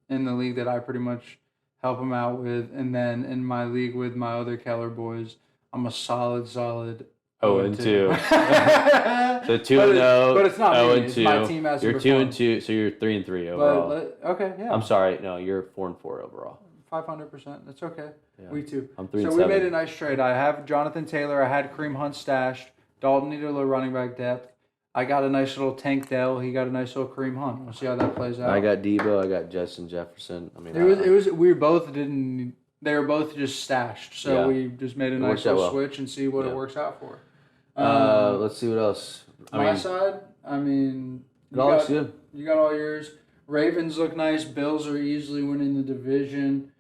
in the league that I pretty much help him out with, and then in my league with my other Keller boys, I'm a solid 0-2. 0-2. So 2-0. But it's not me. 0-2. It's my team as You're 2-2, so you're 3-3 overall. Okay, yeah. I'm sorry, no, you're 4-4 overall. 500%. That's okay. Yeah. We too. I'm 3-7. So we made a nice trade. I have Jonathan Taylor. I had Kareem Hunt stashed. Dalton needed a little running back depth. I got a nice little Tank Dell. He got a nice little Kareem Hunt. We'll see how that plays out. I got Debo. I got Justin Jefferson. I mean, it was. We both didn't. They were both just stashed. So we just made a nice little switch and see what it works out for. Let's see what else. My side. I mean, you got all yours. Ravens look nice. Bills are easily winning the division.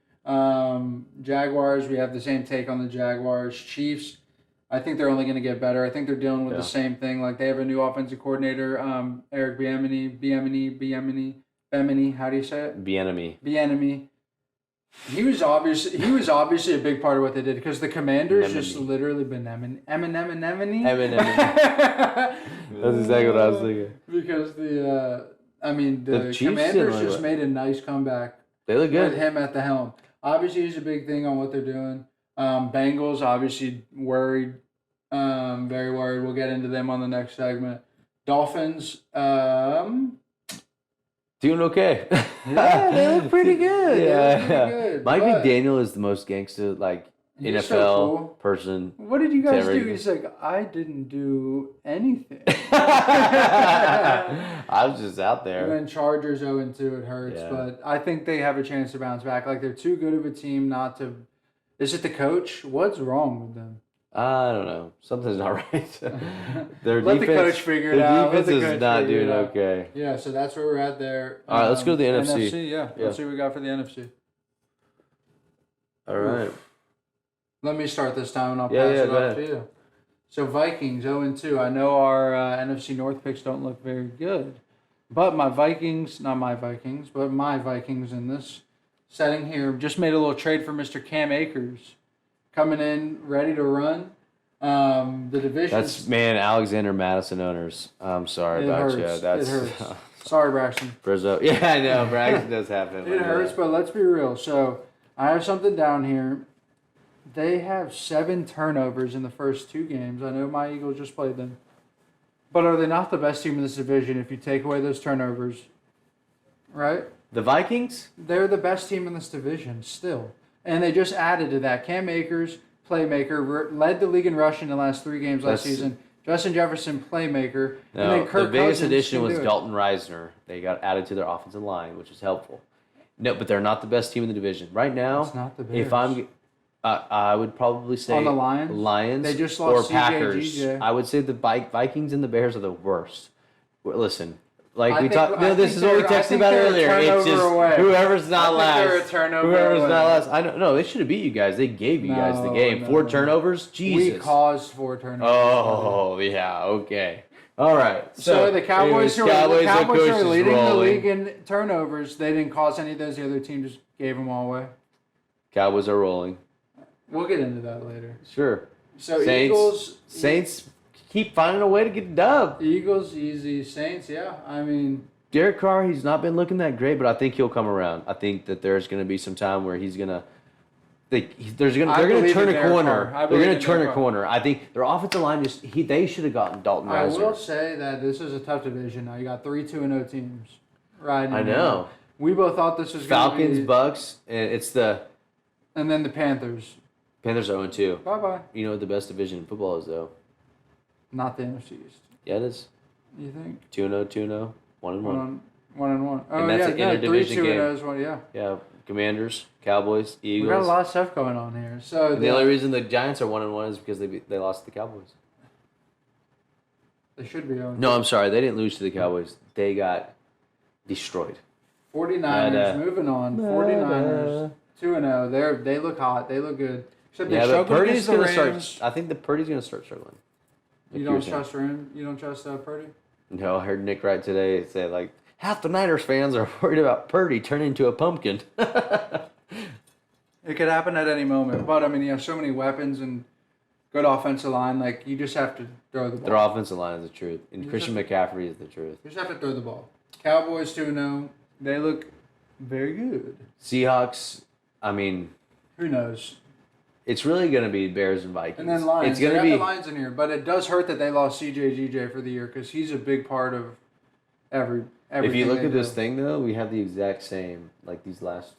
Jaguars. We have the same take on the Jaguars. Chiefs. I think they're only going to get better. I think they're dealing with the same thing. Like they have a new offensive coordinator, Eric Bieniemy. How do you say it? Bieniemy. He was obviously a big part of what they did because the Commanders just literally been Eminem. That's exactly what I was thinking. Because the Commanders just made a nice comeback. They look good with him at the helm. Obviously, he's a big thing on what they're doing. Bengals obviously worried, very worried. We'll get into them on the next segment. Dolphins, doing okay. Yeah, they look pretty good. Yeah, Mike McDaniel is the most gangster NFL so cool. person. What did you guys do? He's like, I didn't do anything. I was just out there. And then Chargers 0-2, it hurts, but I think they have a chance to bounce back. Like they're too good of a team not to. Is it the coach? What's wrong with them? I don't know. Something's not right. Their Let defense, the coach figure it out. Their defense is not doing okay. Yeah, so that's where we're at there. All right, let's go to the NFC. Let's see what we got for the NFC. All right. Let me start this time, and I'll pass it off to you. So Vikings 0-2. I know our NFC North picks don't look very good, but my Vikings in this setting here just made a little trade for Mr. Cam Akers, coming in ready to run. The division. That's Alexander Madison owners. I'm sorry about you. It hurts. Sorry, Braxton. Brizzo. Yeah, I know. Braxton does happen. It hurts, but let's be real. So I have something down here. They have 7 turnovers in the first 2 games. I know my Eagles just played them. But are they not the best team in this division if you take away those turnovers? Right? The Vikings? They're the best team in this division still. And they just added to that. Cam Akers, playmaker, led the league in rushing the last 3 games last season. Justin Jefferson, playmaker. No, and then Kirk the biggest Cousins addition was Dalton Reisner. They got added to their offensive line, which is helpful. No, but they're not the best team in the division. Right now, it's not the Bears. If I'm... I would probably say on the Lions. They just lost or Packers. CJ. I would say the Vikings and the Bears are the worst. Listen, this is what we texted about earlier. It's just whoever's not last. Whoever's not last. I don't know. They should have beat you guys. They gave you guys the game. 4 turnovers. Jesus. We caused 4 turnovers. Oh yeah. Okay. All right. So the Cowboys, are leading the league in turnovers. They didn't cause any of those. The other team just gave them all away. Cowboys are rolling. We'll get into that later. Sure. So Saints keep finding a way to get the dub. Eagles easy. Saints, yeah. I mean, Derek Carr, he's not been looking that great, but I think he'll come around. I think that there's going to be some time where he's going to. They're going to turn a corner. They're going to turn a corner. I think their offensive line they should have gotten Dalton Reisner. I will say that this is a tough division. Now you got 3 2-0 teams. Right. I know. We both thought this was going to be Falcons, Bucks, and then the Panthers. Panthers 0-2. Bye-bye. You know what the best division in football is, though? Not the NFC East. Yeah, it is. You think? 2-0, 2-0, 1-1. 1-1. Oh, and that's an interdivision game. 3-2-0 is Yeah, Commanders, Cowboys, Eagles. We got a lot of stuff going on here. So the only reason the Giants are 1-1 is because they lost to the Cowboys. They should be 0-2. No, I'm sorry. They didn't lose to the Cowboys. They got destroyed. 49ers, moving on. 49ers, 2-0. They look hot. They look good. Except they but Purdy's going to start. I think the Purdy's going to start struggling. You don't trust him? You don't trust Purdy? No, I heard Nick Wright today say, like, half the Niners fans are worried about Purdy turning into a pumpkin. It could happen at any moment. But, I mean, you have so many weapons and good offensive line. Like, you just have to throw the ball. Their offensive line is the truth. And Christian McCaffrey is the truth. You just have to throw the ball. Cowboys 2-0. They look very good. Seahawks, I mean... Who knows? It's really going to be Bears and Vikings. And then Lions. It's going to be the Lions in here. But it does hurt that they lost CJ for the year because he's a big part of everything. If you look at this thing, though, we have the exact same, like these last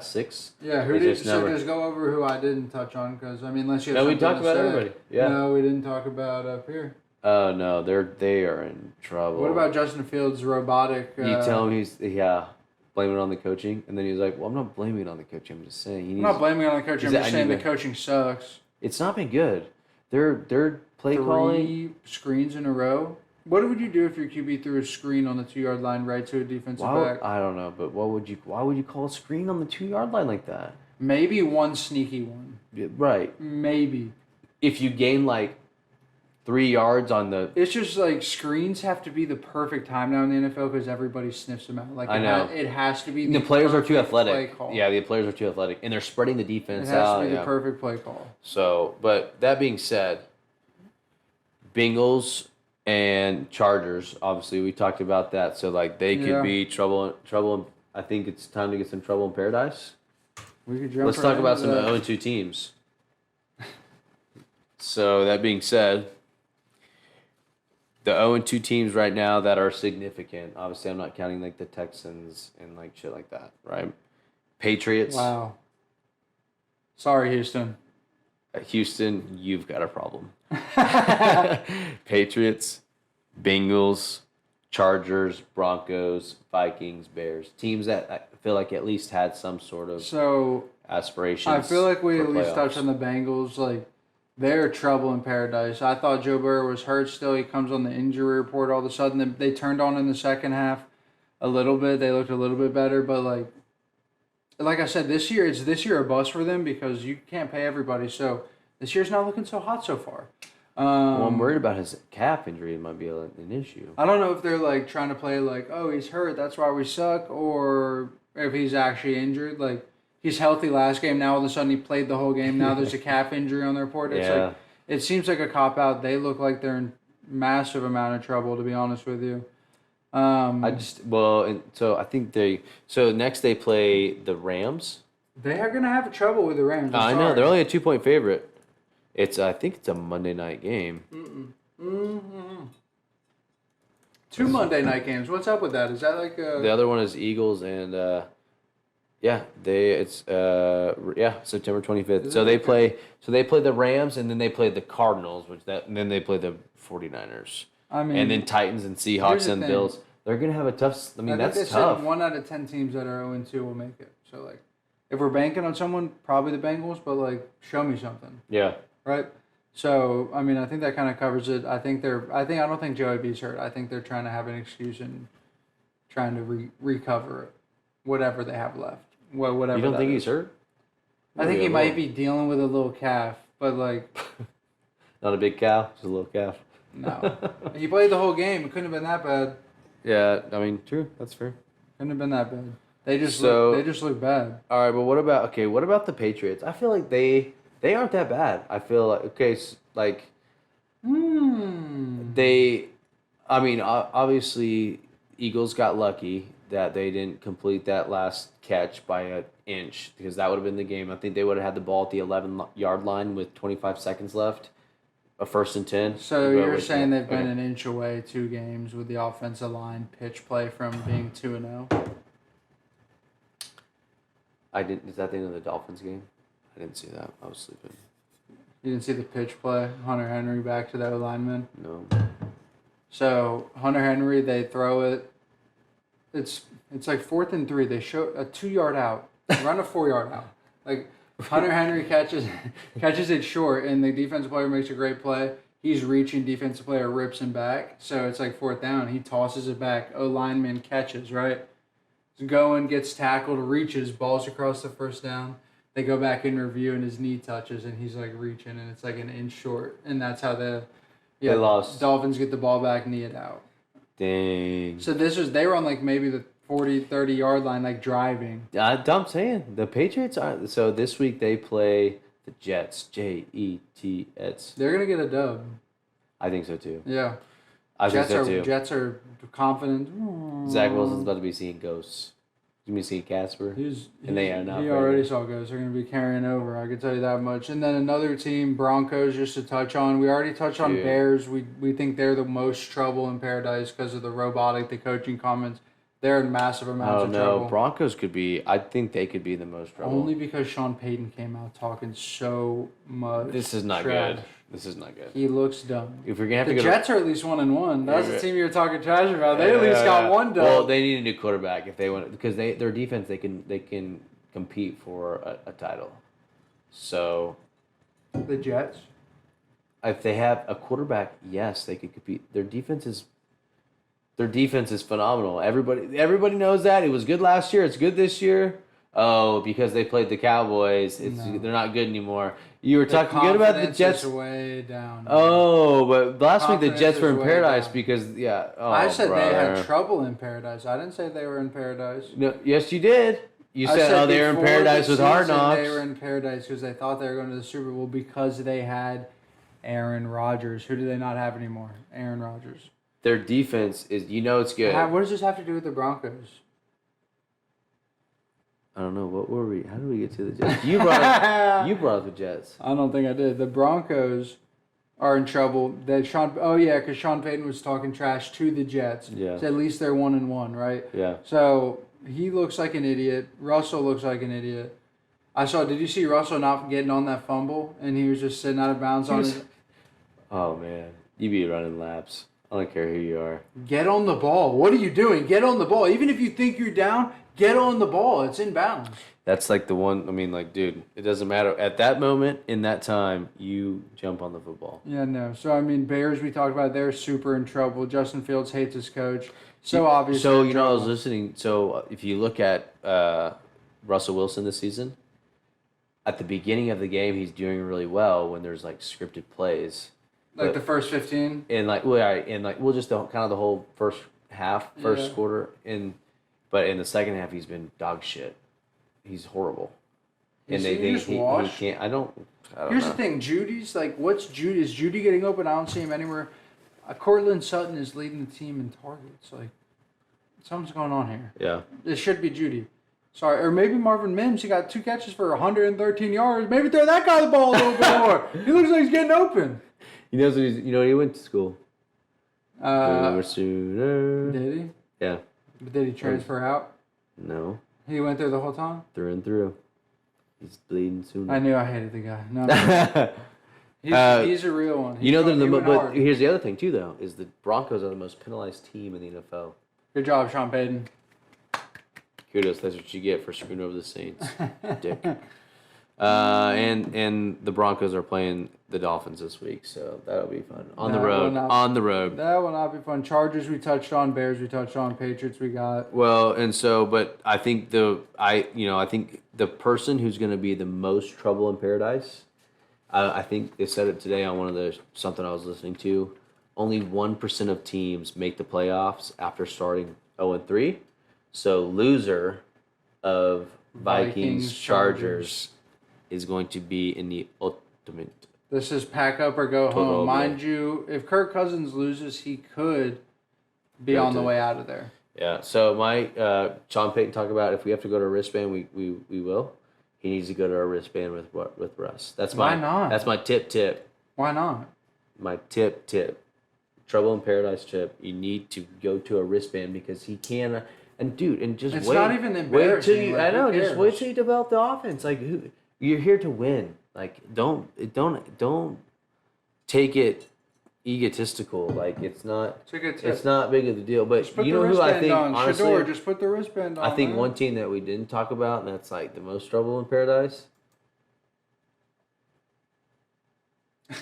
6. Yeah, who did? So just go over who I didn't touch on because I mean, unless you. No, we talked about everybody. Yeah. No, we didn't talk about up here. Oh no, they are in trouble. What about Justin Fields' robotic? You tell him blaming it on the coaching, and then he was like, "Well, I'm not blaming it on the coaching. I'm just saying I'm not blaming it on the coaching. I'm just saying the coaching sucks. It's not been good. Their play calling. 3 screens in a row. What would you do if your QB threw a screen on the 2-yard line right to a defensive back? I don't know, but why would you call a screen on the 2-yard line like that? Maybe one sneaky one. Yeah, right. Maybe. If you gain like 3 yards on the... It's just like screens have to be the perfect time now in the NFL because everybody sniffs them out. Like I know. It has to be the players are too athletic. Yeah, the players are too athletic. And they're spreading the defense out. It has to be the perfect play call. So, but that being said, Bengals and Chargers, obviously, we talked about that. So, like, they could be trouble. I think it's time to get some trouble in paradise. We could jump. Let's talk about some 0-2 teams. So, that being said, the 0-2 teams right now that are significant. Obviously, I'm not counting like the Texans and like shit like that, right? Patriots. Wow. Sorry, Houston. Houston, you've got a problem. Patriots, Bengals, Chargers, Broncos, Vikings, Bears. Teams that I feel like at least had some sort of aspirations. I feel like we at least touched on the Bengals. Like, they're trouble in paradise. I thought Joe Burrow was hurt still. He comes on the injury report all of a sudden. They turned on in the second half a little bit. They looked a little bit better. But, like I said, this year a bust for them because you can't pay everybody. So this year's not looking so hot so far. Well, I'm worried about his calf injury. It might be an issue. I don't know if they're like trying to play like, oh, he's hurt, that's why we suck, or if he's actually injured. Like, he's healthy last game. Now all of a sudden he played the whole game. Now there's a calf injury on the report. It's like it seems like a cop out. They look like they're in massive amount of trouble, to be honest with you. So I think next they play the Rams. They are gonna have trouble with the Rams. I know they're only a 2-point favorite. I think it's a Monday night game. Mm-hmm. 2 Monday night games. What's up with that? Is that like the other one is Eagles and September 25th. So they play the Rams and then they play the Cardinals, and then they play the 49ers. I mean, and then Titans and Seahawks and Bills. They're gonna have a tough. That's tough. 1 out of 10 teams that are 0-2 will make it. So like, if we're banking on someone, probably the Bengals. But like, show me something. Yeah. Right. So I mean, I think that kind of covers it. I don't think Joey B's hurt. I think they're trying to have an excuse and trying to recover whatever they have left. Whatever. You don't think he's hurt? I think he might be dealing with a little calf, but like, not a big calf, just a little calf. No, he played the whole game. It couldn't have been that bad. Yeah, I mean, true. That's fair. Couldn't have been that bad. They just look bad. All right, but what about the Patriots? I feel like they aren't that bad. I feel like obviously Eagles got lucky that they didn't complete that last catch by an inch because that would have been the game. I think they would have had the ball at the 11-yard line with 25 seconds left. A 1st and 10. So you're saying they've been an inch away 2 games with the offensive line pitch play from being 2-0? Is that the end of the Dolphins game? I didn't see that. I was sleeping. You didn't see the pitch play? Hunter Henry back to the lineman? No. So Hunter Henry, they throw it. It's like 4th and 3. They show a 2-yard out. Run a 4-yard out. Like, Hunter Henry catches it short, and the defensive player makes a great play. He's reaching, defensive player rips him back. So it's like 4th down. He tosses it back. O lineman catches, right? going, gets tackled, reaches, balls across the first down. They go back in review, and his knee touches, and he's like reaching, and it's like an inch short, and that's how they lost. Dolphins get the ball back, knee it out. Dang. So they were on like maybe the 40, 30 yard line, like driving. I'm saying the Patriots are. So this week they play the Jets. Jets. They're gonna get a dub. I think so too. Yeah. I think so too. Jets are confident. Zach Wilson's about to be seeing ghosts. He's going to be seeing Casper. They are not. He already saw ghosts. They're going to be carrying over. I can tell you that much. And then another team, Broncos, just to touch on. We already touched on Bears. We think they're the most trouble in paradise because of the coaching comments. They're in massive amounts of trouble. Broncos could be. I think they could be the most trouble. Only because Sean Payton came out talking so much. This is not trash. good. This is not good. He looks dumb. If we're gonna have the to Jets are at least 1-1. That's the team you were talking trash about. They at least got one dub. Well, they need a new quarterback if they want because their defense they can compete for a title. So the Jets, if they have a quarterback, yes, they could compete. Their defense is phenomenal. Everybody knows that. It was good last year. It's good this year. Oh, because they played the Cowboys, they're not good anymore. You were talking good about the Jets. Is way down. Oh, but last week the Jets were in paradise because I said they had trouble in paradise. I didn't say they were in paradise. No, yes, you did. You said they were in paradise with Hard Knocks. They were in paradise because they thought they were going to the Super Bowl because they had Aaron Rodgers. Who do they not have anymore? Aaron Rodgers. Their defense is, it's good. What does this have to do with the Broncos? I don't know. What were we? How did we get to the Jets? You brought up the Jets. I don't think I did. The Broncos are in trouble. Because Sean Payton was talking trash to the Jets. Yeah. So at least they're 1-1, right? Yeah. So he looks like an idiot. Russell looks like an idiot. Did you see Russell not getting on that fumble? And he was just sitting out of bounds on it. Oh, man. You be running laps. I don't care who you are. Get on the ball. What are you doing? Get on the ball. Even if you think you're down, get on the ball. It's in bounds. That's like the one. I mean, dude, it doesn't matter. At that moment, in that time, you jump on the football. Yeah, no. So, I mean, Bears, we talked about, they're super in trouble. Justin Fields hates his coach. So, obviously. So, I was listening. So, if you look at Russell Wilson this season, at the beginning of the game, he's doing really well when there's, scripted plays. The first 15? And, just the whole first quarter. But in the second half, he's been dog shit. He's horrible. And they think he can't. I don't Here's know. the thing. Judy's what's Judy? Is Judy getting open? I don't see him anywhere. Cortland Sutton is leading the team in targets. Something's going on here. Yeah. It should be Judy. Sorry. Or maybe Marvin Mims. He got 2 catches for 113 yards. Maybe throw that guy the ball a little bit more. He looks like he's getting open. He knows what he went to school. Sooner. Did he? Yeah. But did he transfer out? No. He went there the whole time? Through and through. He's bleeding soon. I knew I hated the guy. No. He's a real one. But here's the other thing too, though, is the Broncos are the most penalized team in the NFL. Good job, Sean Payton. Kudos. That's what you get for screwing over the Saints, dick. And the Broncos are playing the Dolphins this week, so that'll be fun. On the road. That will not be fun. Chargers we touched on, Bears we touched on, Patriots we got. Well, but I think I think the person who's going to be the most trouble in paradise, I think they said it today on something I was listening to. Only 1% of teams make the playoffs after starting 0-3. So loser of Vikings Chargers is going to be in the ultimate. This is pack up or go home. Mind you, if Kirk Cousins loses, he could be on the way out of there. Yeah. So Sean Payton talked about if we have to go to a wristband, we will. He needs to go to a wristband with Russ. Why not? That's my tip. Why not? My tip. Trouble in Paradise tip. You need to go to a wristband because he can. And dude, just it's wait. It's not even embarrassing. Just wait till you develop the offense. You're here to win. Don't take it egotistical. It's not. It's a good tip. It's not big of a deal. But just put you know who I think on. honestly, Shador, just put the wristband on. I think one team that we didn't talk about, and that's the most trouble in paradise.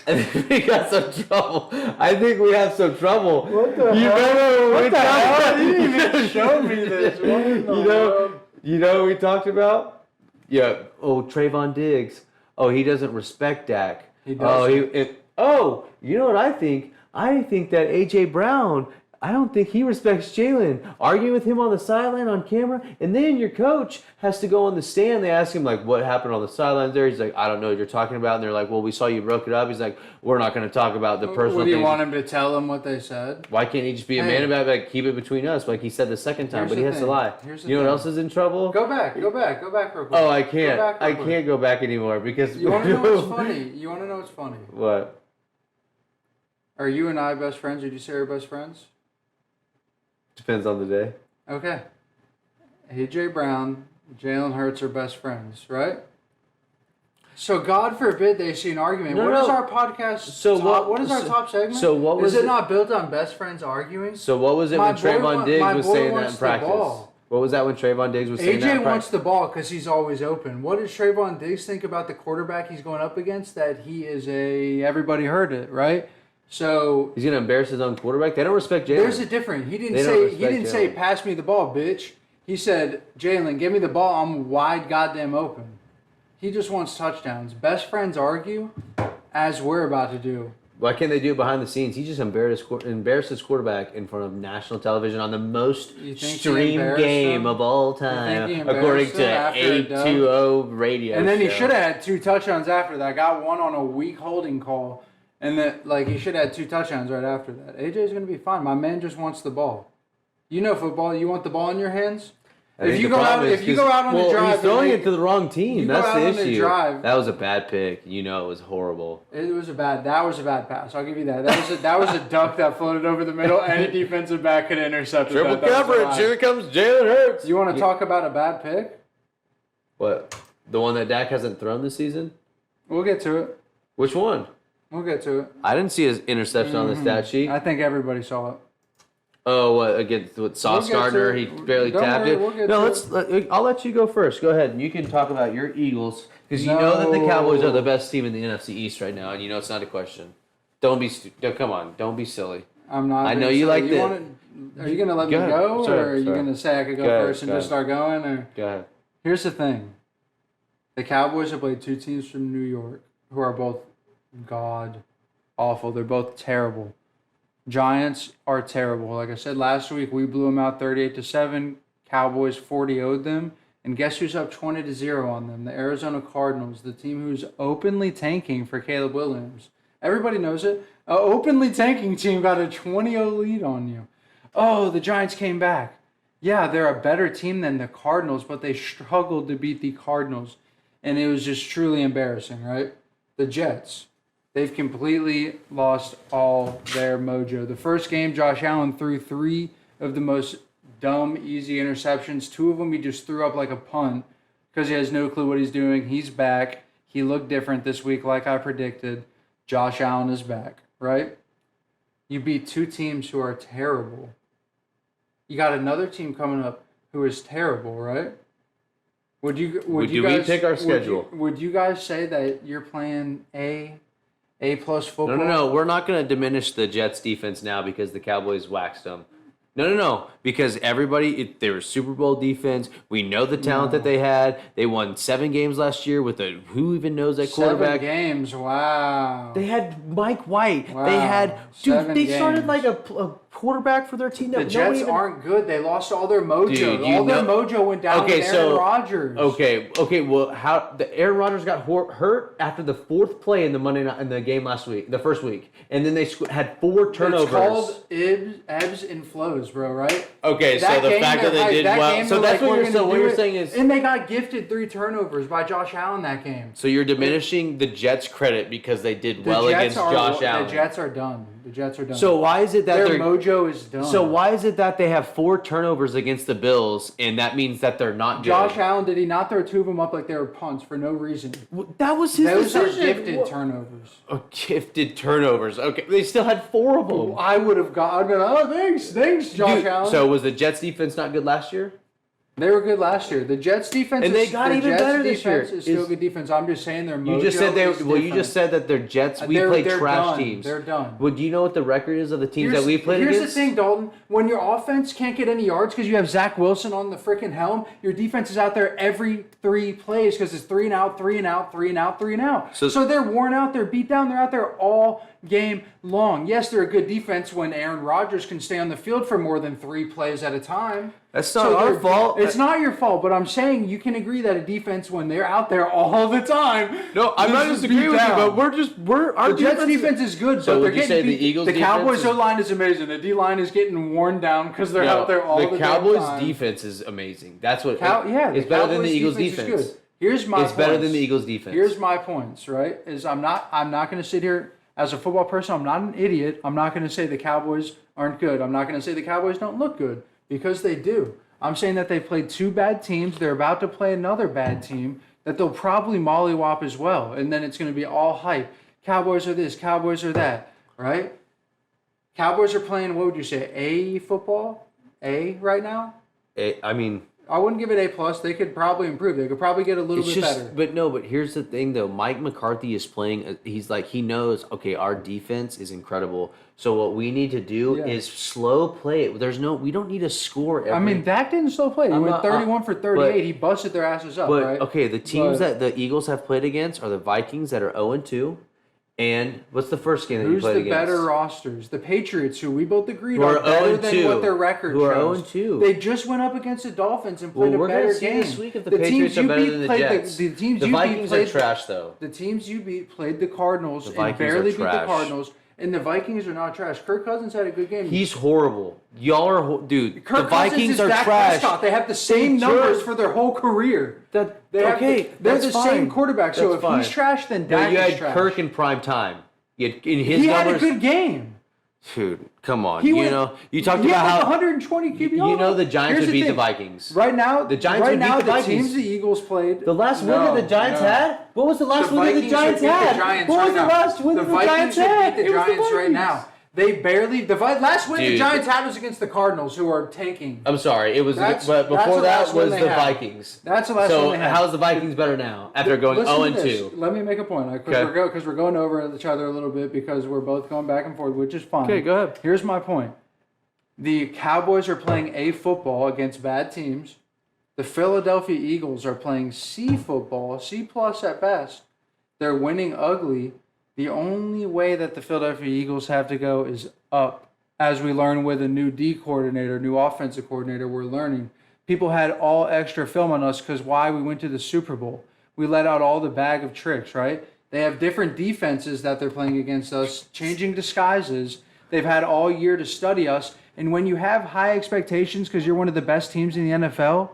I think we got some trouble. I think we have some trouble. What the hell? Remember what the hell? You didn't even show me this. What in the world? You know what we talked about? Yeah. Oh, Trayvon Diggs. Oh, he doesn't respect Dak. He doesn't. You know what I think? I think that A.J. Brown, I don't think he respects Jalen. Arguing with him on the sideline on camera, and then your coach has to go on the stand. They ask him, like, what happened on the sidelines there? He's like, I don't know what you're talking about. And they're like, well, we saw you broke it up. He's like, we're not going to talk about the personal What do you things. want him to tell them what they said? Why can't he just be a man about it? Like, keep it between us, like he said the second time, but he has to lie. You know what else is in trouble? Go back real quick. Oh, I can't. I can't go back anymore because... You want to know what's funny? What? Are you and I best friends? Did you say we're best friends? Depends on the day. Okay. AJ Brown, Jalen Hurts are best friends, right? So God forbid they see an argument. What is our podcast? What is our top segment? So what was it not built on best friends arguing? So what was it when Trayvon Diggs was saying that in practice? What was that when Trayvon Diggs was saying that in practice? AJ wants the ball because he's always open. What does Trayvon Diggs think about the quarterback he's going up against? That he is everybody heard it, right? So he's gonna embarrass his own quarterback. They don't respect Jalen. There's a difference. He didn't say pass me the ball, bitch. He said, Jalen, give me the ball. I'm wide goddamn open. He just wants touchdowns. Best friends argue, as we're about to do. Why can't they do it behind the scenes? He just embarrassed his quarterback in front of national television on the most streamed game of all time, according to 820 radio. And then he should have had 2 touchdowns after that. Got one on a weak holding call. And then, he should have had 2 touchdowns right after that. AJ's going to be fine. My man just wants the ball. You know football. You want the ball in your hands? If you go out on the drive... he's throwing it to the wrong team. That's the issue. That was a bad pick. You know it was horrible. That was a bad pass. I'll give you that. That was a duck that floated over the middle. Any defensive back could intercept it. Triple coverage. Here comes Jalen Hurts. You want to talk about a bad pick? What? The one that Dak hasn't thrown this season? We'll get to it. Which one? We'll get to it. I didn't see his interception on the stat sheet. I think everybody saw it. Oh, what, against Sauce Gardner? He barely tapped it. I'll let you go first. Go ahead, and you can talk about your Eagles because you know that the Cowboys are the best team in the NFC East right now, and you know it's not a question. Don't be come on, don't be silly. I'm not. I know you like that. Are you gonna let me go, or are you gonna say I could go first and just start going? Or go ahead. Here's the thing: the Cowboys have played 2 teams from New York who are both god awful. They're both terrible. Giants are terrible. Like I said last week, we blew them out 38-7. Cowboys 40-0'd them. And guess who's up 20-0 on them? The Arizona Cardinals, the team who's openly tanking for Caleb Williams. Everybody knows it. An openly tanking team got a 20-0 lead on you. Oh, the Giants came back. Yeah, they're a better team than the Cardinals, but they struggled to beat the Cardinals. And it was just truly embarrassing, right? The Jets. They've completely lost all their mojo. The first game, Josh Allen threw 3 of the most dumb, easy interceptions. 2 of them he just threw up like a punt because he has no clue what he's doing. He's back. He looked different this week like I predicted. Josh Allen is back, right? You beat 2 teams who are terrible. You got another team coming up who is terrible, right? Would you guys pick our schedule? Would you guys say that you're playing A+ football? No. We're not going to diminish the Jets defense now because the Cowboys waxed them. No. Because they were Super Bowl defense. We know the talent that they had. They won 7 games last year with who even knows that quarterback? 7 games, wow. They had Mike White. Wow. They had, started games. like a quarterback for their team. The Jets aren't good. They lost all their mojo. Their mojo went down with Aaron Rodgers. Okay. Well, the Aaron Rodgers got hurt after the 4th play in the Monday night in the game last week, the first week, and then they had 4 turnovers. It's called ebbs and flows, bro. Right? Okay, so the fact that they did well, so that's what you're saying is, and they got gifted 3 turnovers by Josh Allen that game. So you're diminishing the Jets' credit because they did well against Josh Allen. The Jets are done. So why is it that their mojo is done? So why is it that they have 4 turnovers against the Bills, and that means that they're not good? Josh Allen, did he not throw 2 of them up like they were punts for no reason? That was his decision. Those are gifted turnovers. Oh, gifted turnovers. Okay, they still had 4 of them. I would have I'd been, thanks, Josh Allen. So was the Jets defense not good last year? They were good last year. The Jets defense And they got even better this year. Is still good defense. I'm just saying their mojo You just said they. is Well, you different. just said that they're Jets. We play trash teams. They're done. Well, do you know what the record is of the teams that we played against? Here's the thing, Dalton. When your offense can't get any yards because you have Zach Wilson on the freaking helm, your defense is out there every 3 plays because it's 3 and out, 3 and out, 3 and out, 3 and out. So they're worn out. They're beat down. They're out there all game long. Yes, they're a good defense when Aaron Rodgers can stay on the field for more than 3 plays at a time. That's not our fault. It's not your fault, but I'm saying you can agree that a defense, when they're out there all the time. No, I'm not disagreeing with you, but our Jets defense is good. So but would you say the Eagles? The Cowboys O-line is amazing. The D-line is getting worn down because they're out there all the time. The Cowboys defense is amazing. That's what. It's better than the Eagles defense. Here's my. It's better than the Eagles defense. Here's my points. Right? I'm not going to sit here as a football person. I'm not an idiot. I'm not going to say the Cowboys aren't good. I'm not going to say the Cowboys don't look good because they do. I'm saying that they played 2 bad teams. They're about to play another bad team that they'll probably mollywop as well. And then it's going to be all hype. Cowboys are this, Cowboys are that, right? Cowboys are playing, what would you say, A football? A right now? I wouldn't give it A+. They could probably improve. They could probably get a little bit better. But here's the thing, though. Mike McCarthy is playing. He knows, okay, our defense is incredible. So what we need to do is slow play it. We don't need to score every. Dak didn't slow play. He went 31 for 38. He busted their asses up, right? Okay, the teams that the Eagles have played against are the Vikings that are 0-2. And what's the first game that you played against? Who's the better rosters? The Patriots, who we both agreed are better than what their record shows. Who are 0-2. They just went up against the Dolphins and played a better game. This week if the Patriots are better than the Jets. The Vikings are trash, though. The teams you beat played the Cardinals and barely beat the Cardinals. And the Vikings are not trash. Kirk Cousins had a good game. He's horrible. Y'all are dude. The Vikings are Dak trash. Prescott. They have the same numbers for their whole career. They're the same quarterback. So if he's trash, then Dak is trash. You had Kirk in prime time. He had a good game. Dude, come on. You talked about how 120 QB. You know the Giants would beat the Vikings. Right now, the Giants would beat the Vikings. Teams the Eagles played. The last win that the Giants had? What was the last win that the Giants had? What was the last win that the Giants had? The Giants right now. They barely. The last win the Giants had was against the Cardinals, who are tanking. I'm sorry, it was. But before that was the Vikings. That's the last one they had. So how's the Vikings better now after going 0-2? Let me make a point because we're going over each other a little bit because we're both going back and forth, which is fine. Okay, go ahead. Here's my point. The Cowboys are playing A football against bad teams. The Philadelphia Eagles are playing C football, C+ at best. They're winning ugly. The only way that the Philadelphia Eagles have to go is up. As we learn with a new D coordinator, new offensive coordinator, we're learning. People had all extra film on us because why? We went to the Super Bowl. We let out all the bag of tricks, right? They have different defenses that they're playing against us, changing disguises. They've had all year to study us. And when you have high expectations because you're one of the best teams in the NFL,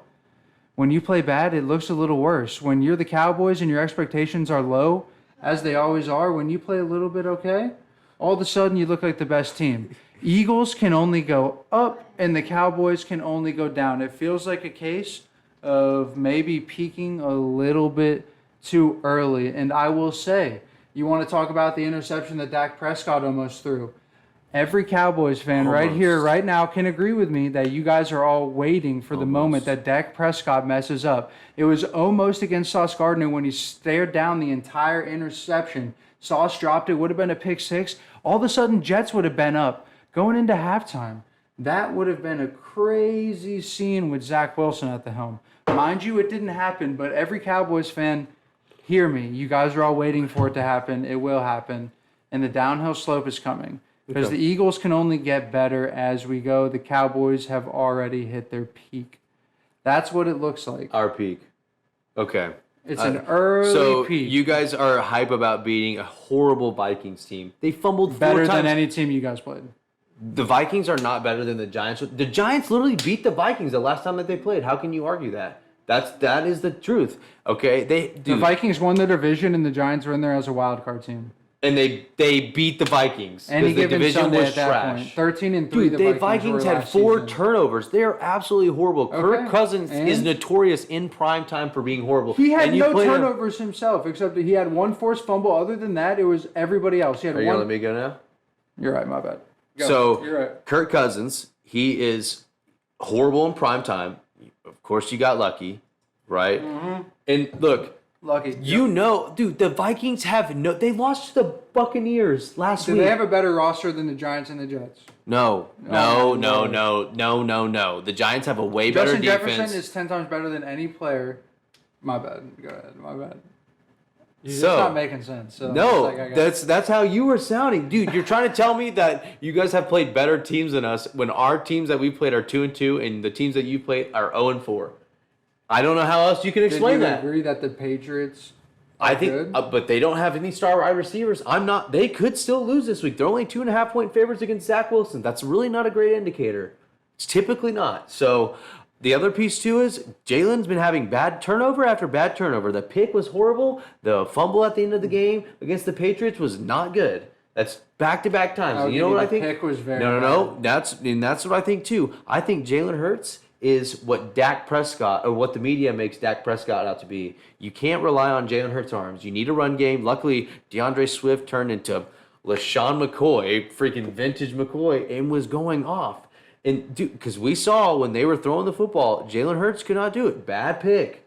when you play bad, it looks a little worse. When you're the Cowboys and your expectations are low, as they always are, when you play a little bit okay, all of a sudden you look like the best team. Eagles can only go up and the Cowboys can only go down. It feels like a case of maybe peaking a little bit too early. And I will say, you want to talk about the interception that Dak Prescott almost threw. Every Cowboys fan right here, right now, can agree with me that you guys are all waiting for the moment that Dak Prescott messes up. It was almost against Sauce Gardner when he stared down the entire interception. Sauce dropped it, would have been a pick 6. All of a sudden, Jets would have been up going into halftime. That would have been a crazy scene with Zach Wilson at the helm. Mind you, it didn't happen, but every Cowboys fan, hear me. You guys are all waiting for it to happen. It will happen. And the downhill slope is coming. Because the Eagles can only get better as we go. The Cowboys have already hit their peak. That's what it looks like. Our peak. Okay. It's an early peak. So you guys are hype about beating a horrible Vikings team. They fumbled 4 times. Better than any team you guys played. The Vikings are not better than the Giants. The Giants literally beat the Vikings the last time that they played. How can you argue that? That is the truth. Okay? The Vikings won the division and the Giants were in there as a wild card team. And they beat the Vikings because the division Sunday was trash. 13-3. Dude, the Vikings had 4 turnovers. They are absolutely horrible. Okay. Kirk Cousins is notorious in prime time for being horrible. He had no turnovers himself, except that he had 1 forced fumble. Other than that, it was everybody else. He had Are you going to let me go now? You're right. My bad. Go. So, you're right. Kirk Cousins, he is horrible in prime time. Of course, you got lucky, right? Mm-hmm. And look, lucky. Dude, the Vikings they lost to the Buccaneers last week. Do they have a better roster than the Giants and the Jets? No. The Giants have a way better Justin defense. Jefferson is 10 times better than any player. My bad. Go ahead. My bad. It's So not making sense. So no, that's how you were sounding, dude. You're trying to tell me that you guys have played better teams than us when our teams that we played are 2-2 and the teams that you played are 0-4. I don't know how else you can explain that. Agree that the Patriots? I think, but they don't have any star wide receivers. They could still lose this week. They're only 2.5-point favorites against Zach Wilson. That's really not a great indicator. It's typically not. So the other piece too is Jalen's been having bad turnover after bad turnover. The pick was horrible. The fumble at the end of the game against the Patriots was not good. That's back-to-back times. And you know what I think? The pick was very No. That's what I think too. I think Jalen Hurts is what Dak Prescott, or what the media makes Dak Prescott out to be. You can't rely on Jalen Hurts' arms. You need a run game. Luckily, DeAndre Swift turned into LaShawn McCoy, freaking vintage McCoy, and was going off. And dude, because we saw when they were throwing the football, Jalen Hurts could not do it. Bad pick.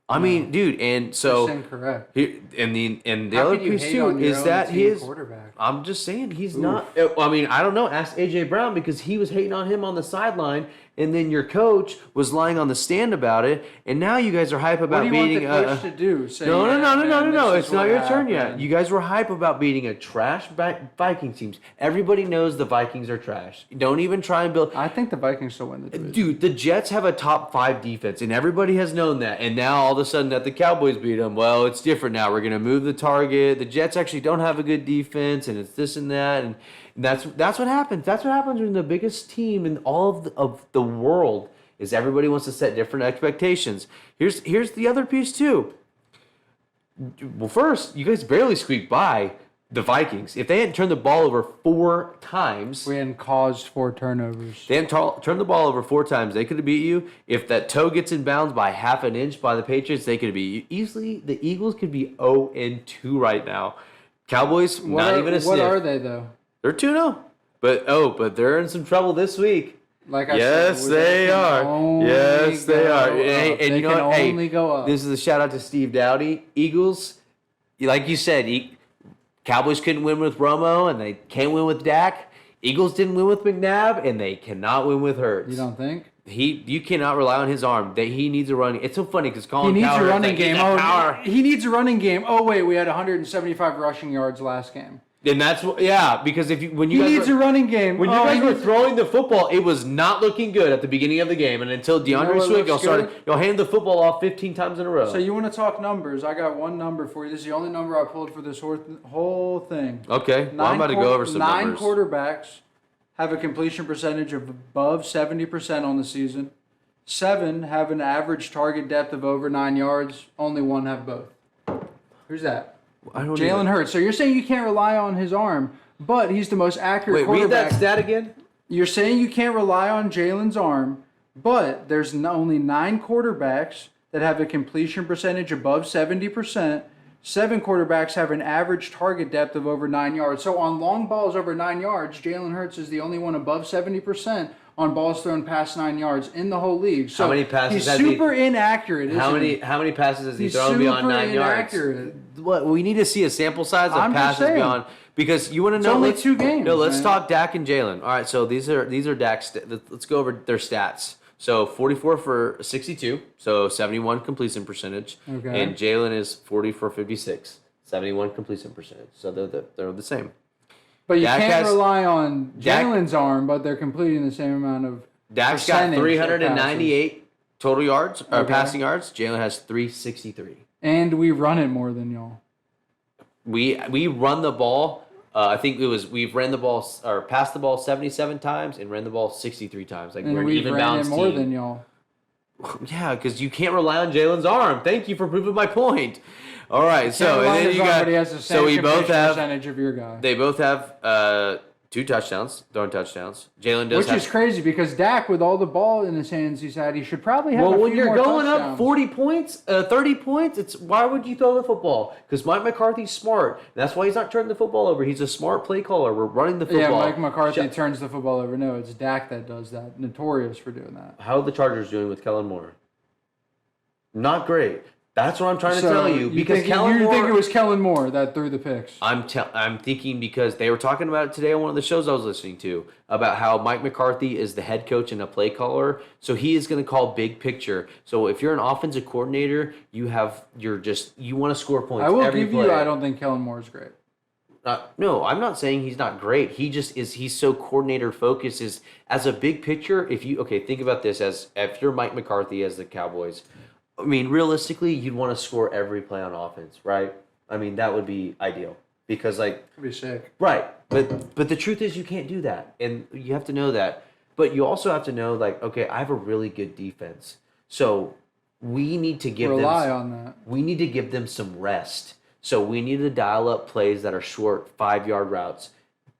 I mean, dude, and so that's incorrect. And the How other could you piece hate too on your is own that team his quarterback? I'm just saying he's not. I mean, I don't know. Ask AJ Brown because he was hating on him on the sideline, and then your coach was lying on the stand about it, and now you guys are hype about What do you beating. want the coach to do? Say, No. this It's is not what your turn yet. happened. You guys were hype about beating a trash Vikings teams. Everybody knows the Vikings are trash. Don't even try and build. I think the Vikings still win the division. Dude, the Jets have a top 5 defense, and everybody has known that. And now all of a sudden that the Cowboys beat them, well, it's different now. We're going to move the target. The Jets actually don't have a good defense, and it's this and that. And that's what happens. That's what happens when the biggest team in all of the world is everybody wants to set different expectations. Here's the other piece, too. Well, first, you guys barely squeaked by the Vikings. If they hadn't turned the ball over 4 times, we hadn't caused 4 turnovers. they hadn't turned the ball over 4 times, they could have beat you. If that toe gets in bounds by half an inch by the Patriots, they could have beat you. Easily, the Eagles could be 0-2 right now. Cowboys, not even a sniff. What are they, though? They're 2-0. But they're in some trouble this week. Like I yes, said, they are. Yes, they are. And you know what? Only go up. This is a shout out to Steve Dowdy. Eagles, like you said, Cowboys couldn't win with Romo, and they can't win with Dak. Eagles didn't win with McNabb, and they cannot win with Hurts. You don't think? You cannot rely on his arm. He needs a running. It's so funny because Colin He needs Cowherd, a running game. power. He needs a running game. Oh wait, we had 175 rushing yards last game. And that's what, because when you He guys needs a running game. When you guys were throwing the football, it was not looking good at the beginning of the game, and until DeAndre Swift, y'all hand the football off 15 times in a row. So you want to talk numbers? I got one number for you. This is the only number I pulled for this whole thing. Okay, well, I'm about to go over some numbers. 9 quarterbacks have a completion percentage of above 70% on the season. 7 have an average target depth of over 9 yards. Only 1 have both. Who's that? Jalen Hurts. So you're saying you can't rely on his arm, but he's the most accurate quarterback. Read that stat again. You're saying you can't rely on Jalen's arm, but there's only 9 quarterbacks that have a completion percentage above 70%. 7 quarterbacks have an average target depth of over 9 yards. So on long balls over 9 yards, Jalen Hurts is the only one above 70% on balls thrown past 9 yards in the whole league. So how many passes he's super inaccurate. How many passes has he thrown beyond 9 yards? What we need to see a sample size of passes beyond, because you want to know. It's only 2 games. No, let's talk Dak and Jalen. All right, so these are Dak's. Let's go over their stats. So 44 for 62, so 71 completion percentage. Okay. And Jalen is 40 for 56, 71 completion percentage. So they're the same. But you can't rely on Jalen's arm, but they're completing the same amount of. Dak's got 398 total yards or passing yards. Jalen has 363. And we run it more than y'all. We run the ball. I think we've ran the ball or passed the ball 77 times and ran the ball 63 times. Like and we're an even balanced team. We've ran it more than y'all. Yeah, because you can't rely on Jalen's arm. Thank you for proving my point. All right, so and then you got. So we both have percentage of your guy. They both have 2 touchdowns, throwing touchdowns. Jalen does, which is crazy because Dak, with all the ball in his hands he's had, he should probably have. Well, a when few you're more going touchdowns. up 40 points, 30 points, it's why would you throw the football? Because Mike McCarthy's smart. That's why he's not turning the football over. He's a smart play caller. We're running the football. Yeah, Mike McCarthy turns the football over. No, it's Dak that does that. Notorious for doing that. How are the Chargers doing with Kellen Moore? Not great. That's what I'm trying to tell you. Because Kellen Moore, think it was Kellen Moore that threw the picks? I'm thinking because they were talking about it today on one of the shows I was listening to about how Mike McCarthy is the head coach and a play caller, so he is going to call big picture. So if you're an offensive coordinator, you want to score points. I will every give play. you. I don't think Kellen Moore is great. No, I'm not saying he's not great. He just is. He's so coordinator focused. Is as a big picture. Think about this as if you're Mike McCarthy as the Cowboys. I mean, realistically, you'd want to score every play on offense, right? I mean, that would be ideal because, like, That'd be sick. Right, but the truth is, you can't do that, and you have to know that. But you also have to know, like, okay, I have a really good defense, so we need to rely on that. We need to give them some rest. So we need to dial up plays that are short, 5-yard routes,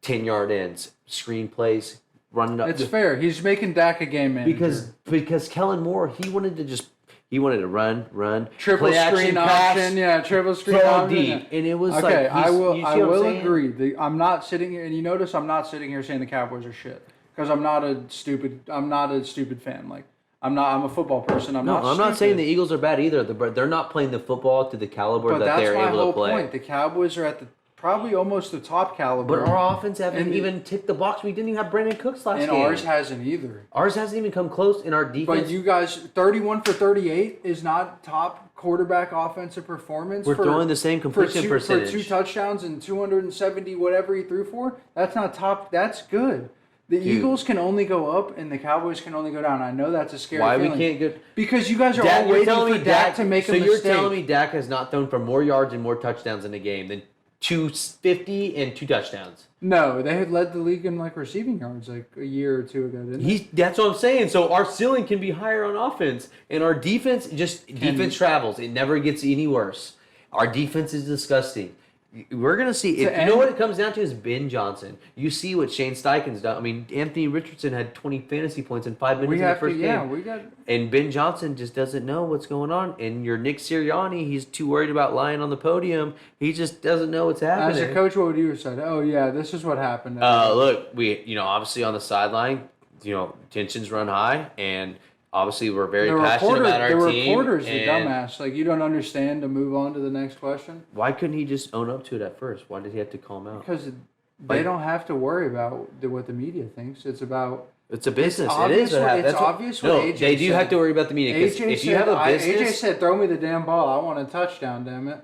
10-yard ends, screen plays, running up. It's fair. He's making Dak a game manager because Kellen Moore, he wanted to run, triple play screen pass, option, triple screen throw option. deep, Yeah. and it was okay. like I will agree. I'm not sitting here, and you notice I'm not sitting here saying the Cowboys are shit because I'm not a stupid fan. Like I'm a football person. I'm not saying the Eagles are bad either. They're not playing the football to the caliber that they're able to play. Point. The Cowboys are at probably almost the top caliber. But our offense haven't even ticked the box. We didn't even have Brandon Cooks last game. And ours hasn't either. Ours hasn't even come close in our defense. But you guys, 31 for 38 is not top quarterback offensive performance. We're throwing the same completion percentage. For 2 touchdowns and 270 whatever he threw for. That's not top. That's good. The Eagles can only go up, and the Cowboys can only go down. I know that's a scary feeling. Why we can't go? Because you guys are all waiting for Dak to make a mistake. So you're telling me Dak has not thrown for more yards and more touchdowns in a game than 250 and 2 touchdowns? No, they had led the league in like receiving yards like a year or 2 ago, didn't they? That's what I'm saying. So our ceiling can be higher on offense, and our defense defense travels. It never gets any worse. Our defense is disgusting. We're going to see. You know what it comes down to is Ben Johnson. You see what Shane Steichen's done. I mean, Anthony Richardson had 20 fantasy points in 5 minutes in the first game. And Ben Johnson just doesn't know what's going on. And your Nick Sirianni, he's too worried about lying on the podium. He just doesn't know what's happening. As a coach, what would you have said? Oh, yeah, this is what happened. Look, we, obviously on the sideline, tensions run high, and obviously we're very passionate about our team. The reporter's a dumbass. Like, you don't understand to move on to the next question? Why couldn't he just own up to it at first? Why did he have to call him out? Because they don't have to worry about what the media thinks. It's about... It's a business. It's obvious what AJ they do have to worry about the media. If you have a business... AJ said, throw me the damn ball. I want a touchdown, damn it.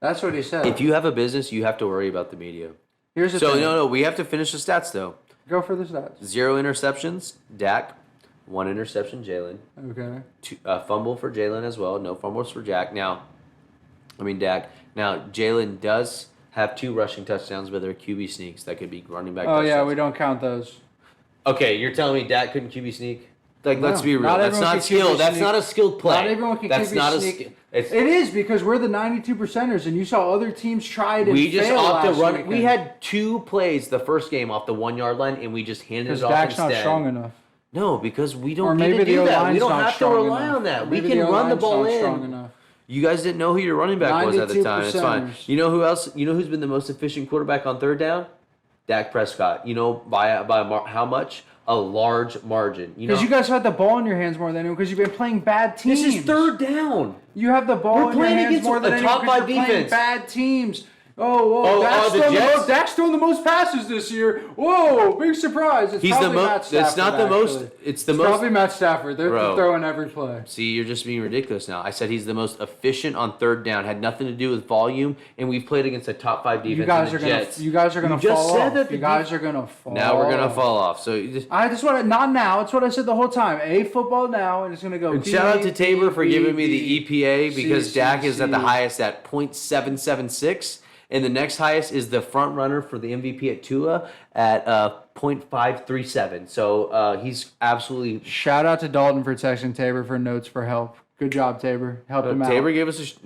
That's what he said. If you have a business, you have to worry about the media. Here's the thing. No, we have to finish the stats, though. Go for the stats. 0 interceptions, Dak. 1 interception, Jalen. Okay. 2, fumble for Jalen as well. No fumbles for Dak. Dak. Now, Jalen does have 2 rushing touchdowns, but they're QB sneaks. That could be running back touchdowns. Yeah, we don't count those. Okay, you're telling me Dak couldn't QB sneak? Like, No, let's be real. not That's everyone not can QB skill. That's sneak. not a skilled play. Not everyone can QB sneak. It is because we're the 92%ers, and you saw other teams try it and we just fail opt to last run. weekend. We had 2 plays the first game off the 1-yard line, and we just handed it off Dak's instead. not strong enough. No, because we don't Or need maybe to the do that. O-line's We don't not have to strong rely enough. on that. We Maybe can the run the O-line's ball not in. strong enough. You guys didn't know who your running back was at the time. It's fine. 92%ers. You know who else? You know who's been the most efficient quarterback on 3rd down? Dak Prescott. You know by how much? A large margin. Because you guys have the ball in your hands more than anyone. Because you've been playing bad teams. This is 3rd down. You have the ball in your hands more than anyone. Top 5 you're playing defense. Bad teams. Dak's throwing the most passes this year. Whoa, big surprise. It's probably Matt Stafford. It's not the most. It's the most. Probably Matt Stafford. They're throwing every play. See, you're just being ridiculous now. I said he's the most efficient on 3rd down. Had nothing to do with volume, and we've played against a top 5 defense. You guys are gonna fall off. You guys are gonna fall. Now we're gonna fall off. So not now. It's what I said the whole time. Football now, and it's gonna go. And shout out to Tabor for giving me the EPA because Dak is at the highest at .776. And the next highest is the front runner for the MVP at Tua at .537. So he's absolutely... Shout out to Dalton for texting Tabor for notes for help. Good job, Tabor. Helped him out. Tabor gave us he's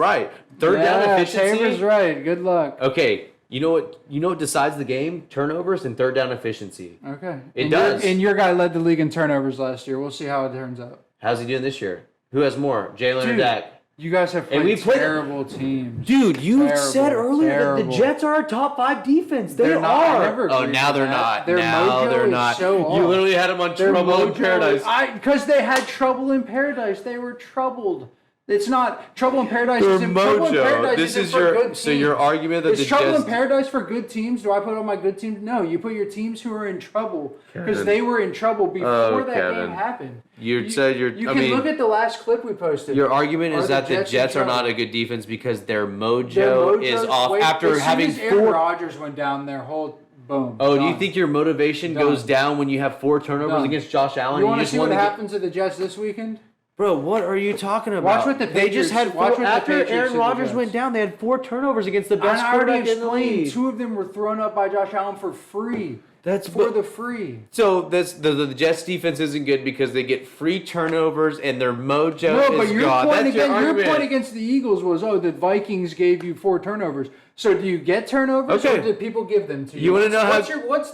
right. 3rd down efficiency. Tabor's right. Good luck. Okay, You know what? You know what decides the game? Turnovers and third down efficiency. Okay. It does. And your guy led the league in turnovers last year. We'll see how it turns out. How's he doing this year? Who has more, Jalen or Dak? You guys have played terrible teams. Dude, you said earlier that the Jets are a top 5 defense. They're are. Oh, now they're not. Their now they're not. So you literally had them on Trouble in Paradise. Because they had trouble in paradise. They were troubled. It's not Trouble in Paradise. Their Trouble in Paradise this is for your good teams. So your argument that is Trouble in Paradise for good teams? Do I put on my good teams? No, you put your teams who are in trouble because they were in trouble before that game happened. You said you're. You can look at the last clip we posted. Your argument is that the Jets are not a good defense because their mojo is off after having as Aaron Rodgers went down, their whole boom. Oh, do you think your motivation goes down when you have 4 turnovers against Josh Allen? You want to see what happens to the Jets this weekend? Bro, what are you talking about? Watch what the Patriots. They just had after Aaron Rodgers went down, they had 4 turnovers against the best quarterback in the league. 2 of them were thrown up by Josh Allen for free. That's for the free. So the Jets defense isn't good because they get free turnovers and their mojo is gone. That's your argument. Your point against the Eagles was, the Vikings gave you 4 turnovers. So do you get turnovers or do people give them to you? You want to know what's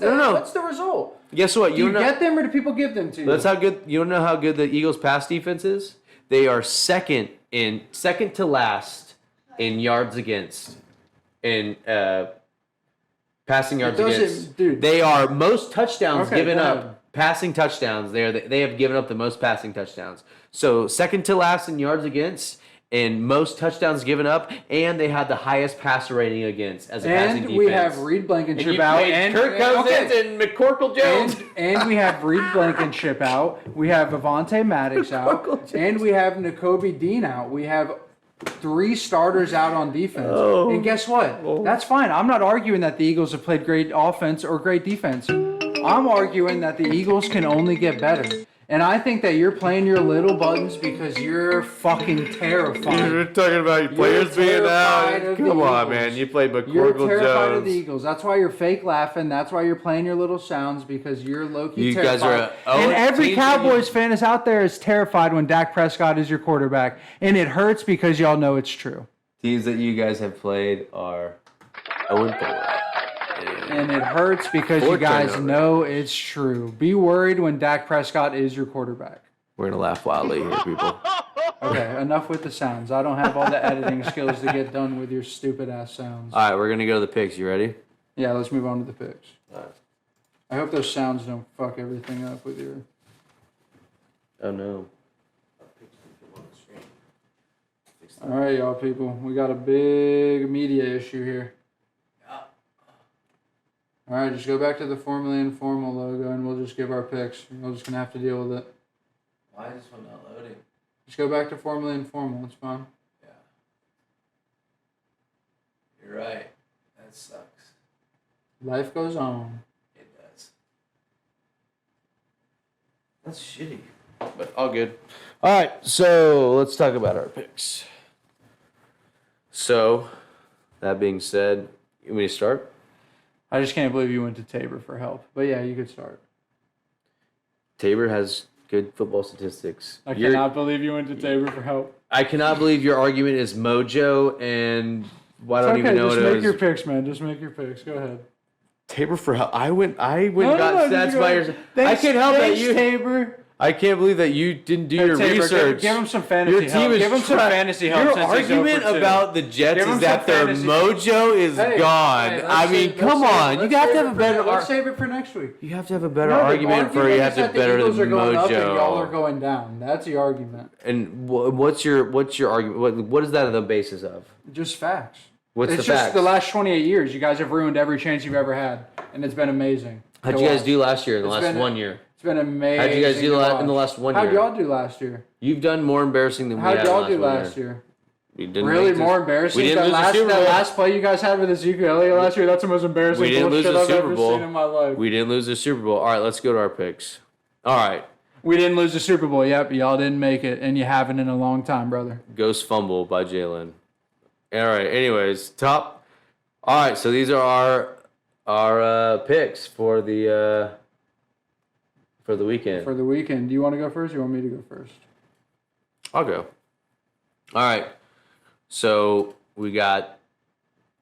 the result? Guess what? Do you get them or do people give them to you? That's how good. You want to know how good the Eagles' pass defense is? They are second to last in yards against, in passing yards against. Dude. They are most touchdowns given up. Passing touchdowns. They have given up the most passing touchdowns. So second to last in yards against. And most touchdowns given up, and they had the highest passer rating against as a passing defense. And we have Reed Blankenship out, and Kirk Cousins and McCorkle Jones. And we have Reed Blankenship out. We have Avonte Maddox out, and we have Nakobe Dean out. We have 3 starters out on defense. And guess what? That's fine. I'm not arguing that the Eagles have played great offense or great defense. I'm arguing that the Eagles can only get better. And I think that you're playing your little buttons because you're fucking terrified. You're talking about players being out. Come on, man. You played McCorkle Jones. You're terrified of the Eagles. That's why you're fake laughing. That's why you're playing your little sounds because you're low-key terrified. You guys are and every Cowboys fan is out there is terrified when Dak Prescott is your quarterback. And it hurts because y'all know it's true. Teams that you guys have played are 0-4. And it hurts because you guys know it's true. Be worried when Dak Prescott is your quarterback. We're going to laugh wildly here, people. Okay, enough with the sounds. I don't have all the editing skills to get done with your stupid-ass sounds. All right, we're going to go to the picks. You ready? Yeah, let's move on to the picks. All right. I hope those sounds don't fuck everything up with your... Oh, no. All right, y'all people. We got a big media issue here. All right, just go back to the formerly informal logo, and we'll just give our picks. We're just going to have to deal with it. Why is this one not loading? Just go back to formerly informal. It's fine. Yeah. You're right. That sucks. Life goes on. It does. That's shitty. But all good. All right, so let's talk about our picks. So, that being said, you want me to start? I just can't believe you went to Tabor for help. But yeah, you could start. Tabor has good football statistics. I cannot believe you went to Tabor for help. I cannot believe your argument is mojo and I don't even know what it is. Just make your picks, man. Just make your picks. Go ahead. Tabor for help. I went and got stats by yourself. I can't help that you Tabor. I can't believe that you didn't do your Tabor, research. Give him some fantasy help. Give him some fantasy help. Your argument about the Jets is that their mojo is gone. I mean, come on. You have to have a better. Let's save it for next week. You have to have a better argument for you have to better the mojo. Y'all are going down. That's the argument. And what's your argument? What is that on the basis of? Just facts. What's the facts? It's just the last 28 years. You guys have ruined every chance you've ever had, and it's been amazing. How'd you guys do last year in the last 1 year? It's been amazing. How'd you guys do in the last 1 year? How'd y'all do last year? You've done more embarrassing than we had. How'd y'all do last year? We didn't really more embarrassing. We didn't lose the Super Bowl. That last play you guys had with Ezekiel last year. That's the most embarrassing bullshit I've ever seen in my life. We didn't lose the Super Bowl. All right, let's go to our picks. All right. We didn't lose the Super Bowl. Yep, y'all didn't make it, and you haven't in a long time, brother. Ghost fumble by Jalen. All right. Anyways, top. All right. So these are our picks for the weekend. For the weekend. Do you want to go first or you want me to go first? I'll go. All right. So we got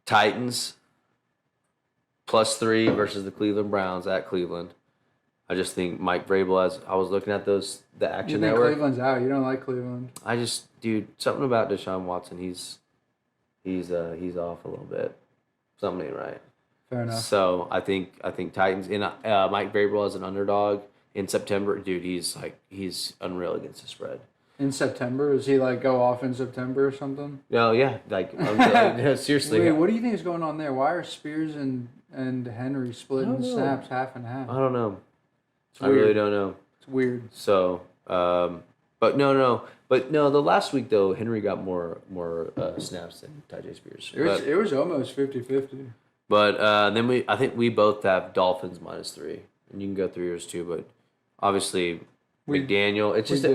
Titans +3 versus the Cleveland Browns at Cleveland. I just think Mike Vrabel, as I was looking at the Action You think Network. Cleveland's out? You don't like Cleveland? Dude, something about Deshaun Watson. He's off a little bit. Something ain't right. Fair enough. So I think Titans in Mike Vrabel as an underdog in September. Dude, he's unreal against the spread. In September, does he go off in September or something? No, yeah, seriously. Wait, what do you think is going on there? Why are Spears and Henry splitting snaps half and half? I don't know. It's I really don't know. It's weird. So, but no. The last week though, Henry got more snaps than Tyjae Spears. It was almost 50-50. But then I think we both have Dolphins -3, and you can go through yours too. But obviously, McDaniel. It's just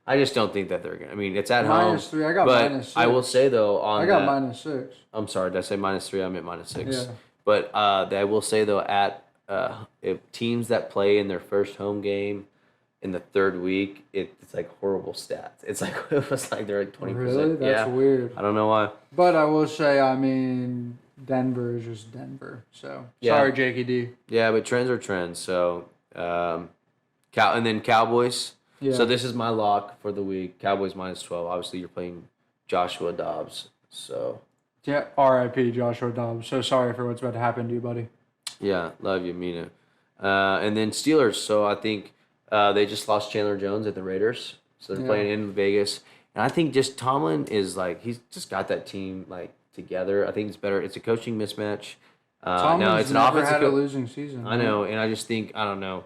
I just don't think that they're gonna. I mean, it's at home. -3. I got but -6. I will say though, I got -6. I'm sorry, did I say -3? I meant -6. Yeah. But I will say though, if teams that play in their first home game in the third week, it's like horrible stats. It's like it was like they're 20%. Really? That's weird. I don't know why. But I will say, I mean, Denver is just Denver. So sorry, Jakey D. Yeah, but trends are trends. So and then Cowboys. Yeah. So this is my lock for the week. Cowboys -12. Obviously, you're playing Joshua Dobbs. So yeah, R.I.P. Joshua Dobbs. So sorry for what's about to happen to you, buddy. yeah, love you, Mina. And then Steelers. So I think they just lost Chandler Jones at the Raiders. So they're playing in Vegas. And I think just Tomlin is he's just got that team together. I think it's better. It's a coaching mismatch. Tomlin's it's an never offensive had a losing season. I know, and I just think I don't know.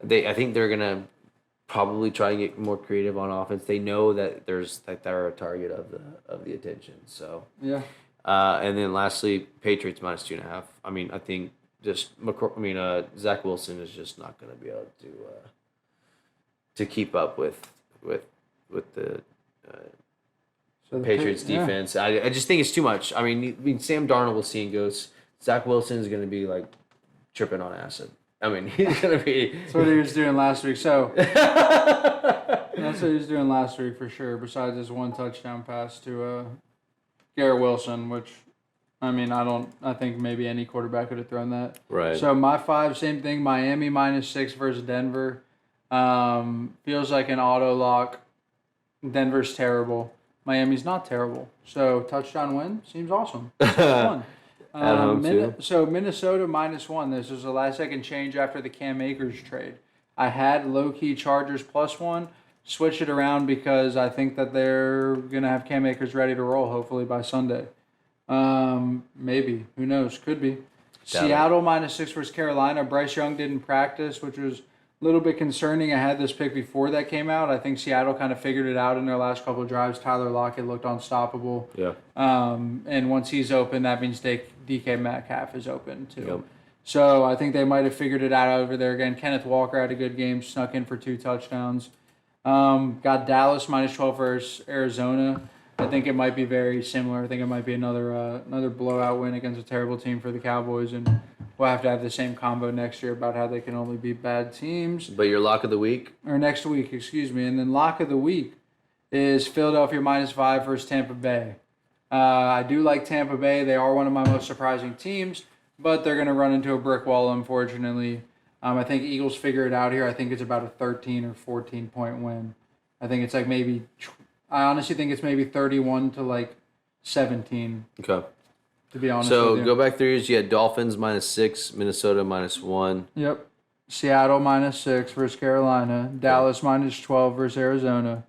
I think they're gonna probably try and get more creative on offense. They know that they're a target of the attention. So yeah. And then lastly, Patriots -2.5. I mean, I think just Zach Wilson is just not going to be able to keep up with the Patriots defense. I just think it's too much. I mean, Sam Darnold will see and goes. Zach Wilson is going to be tripping on acid. I mean, he's going to be. That's what he was doing last week. So that's what he was doing last week for sure. Besides his one touchdown pass to Garrett Wilson, which I think maybe any quarterback could have thrown that. Right. So my 5, same thing. Miami -6 versus Denver. Feels like an auto lock. Denver's terrible. Miami's not terrible. So touchdown win seems awesome. Fun. At home too. So Minnesota -1. This was a last second change after the Cam Akers trade. I had low-key Chargers +1. Switch it around because I think that they're going to have Cam Akers ready to roll hopefully by Sunday. Maybe. Who knows? Could be. Seattle -6 versus Carolina. Bryce Young didn't practice, which was a little bit concerning. I had this pick before that came out. I think Seattle kind of figured it out in their last couple of drives. Tyler Lockett looked unstoppable. Yeah. And once he's open, that means DK Metcalf is open too. Yep. So I think they might have figured it out over there again. Kenneth Walker had a good game, snuck in for 2 touchdowns. Got Dallas -12 versus Arizona. I think it might be very similar. I think it might be another blowout win against a terrible team for the Cowboys, and we'll have to have the same combo next year about how they can only beat bad teams. But your lock of the week? Or next week, excuse me. And then lock of the week is Philadelphia -5 versus Tampa Bay. I do like Tampa Bay. They are one of my most surprising teams, but they're going to run into a brick wall, unfortunately. I think Eagles figure it out here. I think it's about a 13 or 14 point win. I think it's I honestly think it's maybe 31 to 17. Okay. To be honest so with you. Go back through yours. You had Dolphins -6, Minnesota -1. Yep. Seattle -6 versus Carolina. Dallas -12 versus Arizona.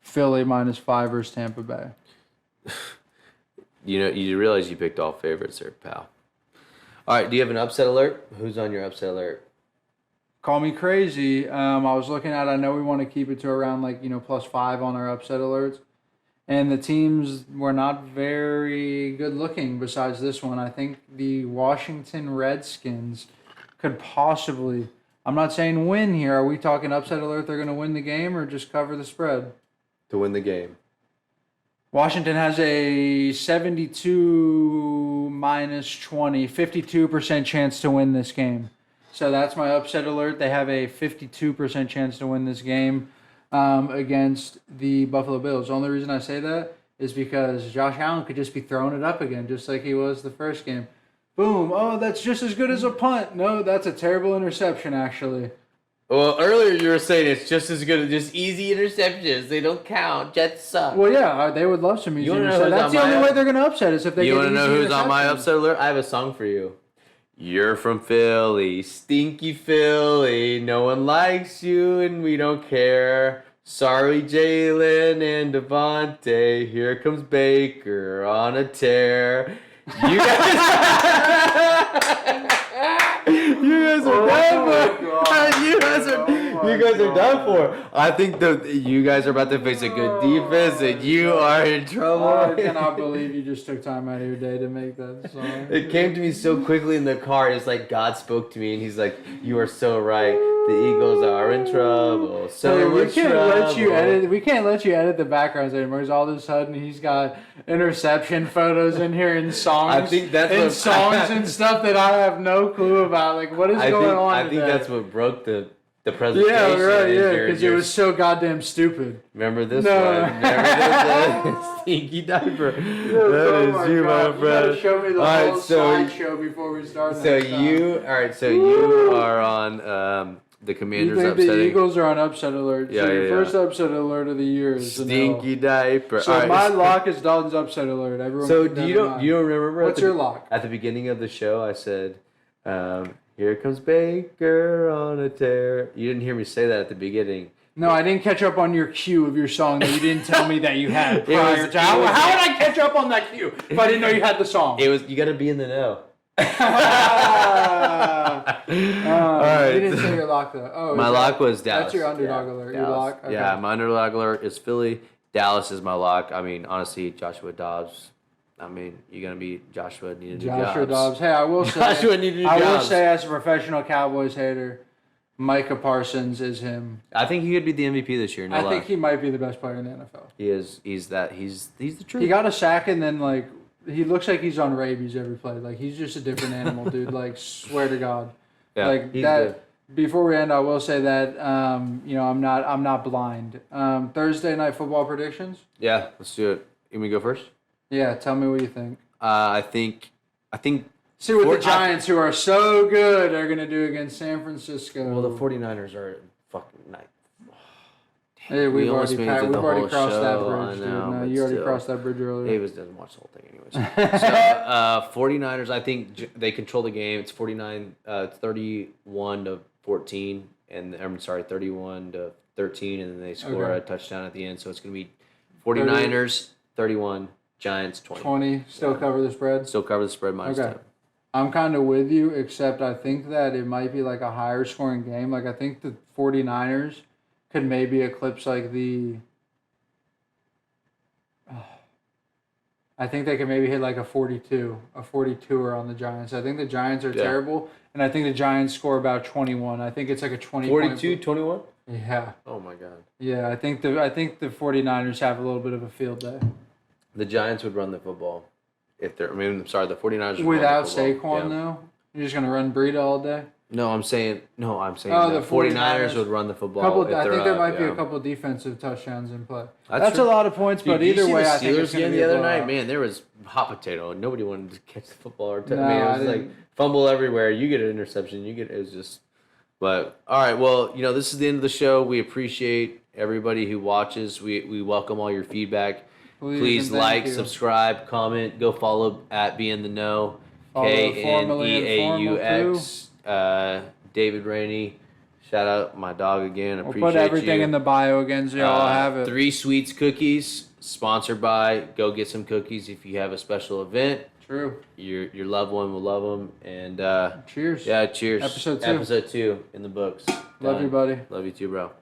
Philly -5 versus Tampa Bay. You realize you picked all favorites there, pal. All right, do you have an upset alert? Who's on your upset alert? Call me crazy. I was looking at. I know we want to keep it to around +5 on our upset alerts, and the teams were not very good looking. Besides this one, I think the Washington Redskins could possibly. I'm not saying win here. Are we talking upset alert? They're going to win the game or just cover the spread? To win the game. Washington has a 72 -20, 52% chance to win this game. So that's my upset alert. They have a 52% chance to win this game against the Buffalo Bills. The only reason I say that is because Josh Allen could just be throwing it up again, just like he was the first game. Boom. Oh, that's just as good as a punt. No, that's a terrible interception, actually. Well, earlier you were saying it's just as good as just easy interceptions. They don't count. Jets suck. Well, yeah, they would love some easy interceptions. That's the only way they're going to upset us if they You get want to know who's on my interceptions. upset alert? I have a song for you. You're from Philly, stinky Philly. No one likes you and we don't care. Sorry, Jalen and Devontae. Here comes Baker on a tear. You guys, you guys are done for. You guys are done for. I think you guys are about to face a good defense, and you are in trouble. I cannot believe you just took time out of your day to make that song. It came to me so quickly in the car. It's like God spoke to me, and He's like, "You are so right. The Eagles are in trouble. So we much can't trouble." let you edit. We can't let you edit the backgrounds anymore. Because all of a sudden he's got interception photos in here and songs. I think that's songs and stuff that I have no clue about. Like what is going on? I think today? That's what broke the presentation. Yeah, right. Yeah, because it was so goddamn stupid. Remember this No. one? Remember this stinky diaper? That is you, my friend. You gotta show me the All right, whole so- slideshow before we start. So next time. you are on the You Commanders think upsetting. the Eagles are on upset alert? Yeah, so your yeah, first upset alert of the year is the Stinky diaper. So All right. my lock is Dalton's upset alert. Everyone. So keep that you in don't mind. remember? What's your lock? At the beginning of the show, I said, "Here comes Baker on a tear." You didn't hear me say that at the beginning. No, I didn't catch up on your cue of your song that you didn't tell me that you had prior was- to. How would I catch up on that cue if I didn't know you had the song? It was you got to be in the know. All right. You didn't say your lock though. Oh, My is lock was Dallas. That's your underdog alert. Your Dallas. lock. Okay. Yeah, my underdog alert is Philly. Dallas is my lock. I mean, honestly, Joshua Dobbs. I mean, you're gonna be Joshua needed new Joshua jobs. Dobbs. Hey, I will say. Joshua needed new I will jobs. say, as a professional Cowboys hater, Micah Parsons is him. I think he could be the MVP this year. No I lie. think he might be the best player in the NFL. He is. He's the truth. He got a sack and then like he looks like he's on rabies every play. Like he's just a different animal, dude. Like swear to God. Yeah, Like he's that. good. Before we end, I will say that I'm not blind. Thursday night football predictions. Yeah, let's do it. You want me to go first? Yeah, tell me what you think. I think. See what For- the Giants, who are so good, are gonna do against San Francisco. Well, the 49ers are fucking nice. Hey, we we've almost already made it through the we've already whole crossed that show, I bridge, dude. know, No, but you already still. crossed that bridge earlier. Davis doesn't watch the whole thing anyways. So, 49ers, I think they control the game. It's 31 to 14, and I'm sorry, 31 to 13, and then they score Okay. a touchdown at the end. So it's going to be 49ers 31, Giants 20. 20, still cover the spread. Still cover the spread minus Okay. 10. I'm kind of with you, except I think that it might be like a higher scoring game. Like I think the 49ers could maybe eclipse like the. I think they could maybe hit like a 42er on the Giants. I think the Giants are terrible, and I think the Giants score about 21. I think it's like a 20 42, 21? Yeah. Oh my God. Yeah, I think the 49ers have a little bit of a field day. The Giants would run the football. The 49ers would Without run the football. Saquon though? You're just gonna run Breida all day? No, I'm saying Oh, the the 49ers would run the football. I think there might be a couple defensive touchdowns in play. That's true. a lot of points, but Did you either see way, the I think Steelers it's going to game be the a other blowout. night. Man, there was hot potato. Nobody wanted to catch the football. Or No, I mean, it I was like didn't. fumble everywhere. You get an interception. It was just. But all right, well, this is the end of the show. We appreciate everybody who watches. We welcome all your feedback. Please and like, thank you. subscribe, comment, go follow at Be in the Know. Follow Formerly KNEAUX. David Rainey. Shout out my dog again. We'll Appreciate put everything you. in the bio again so y'all have it. 3 Sweets Cookies, sponsored by. Go get some cookies if you have a special event. True. Your loved one will love them. And Cheers. yeah, cheers. Episode 2. Episode 2 in the books. Love Done. you, buddy. Love you too, bro.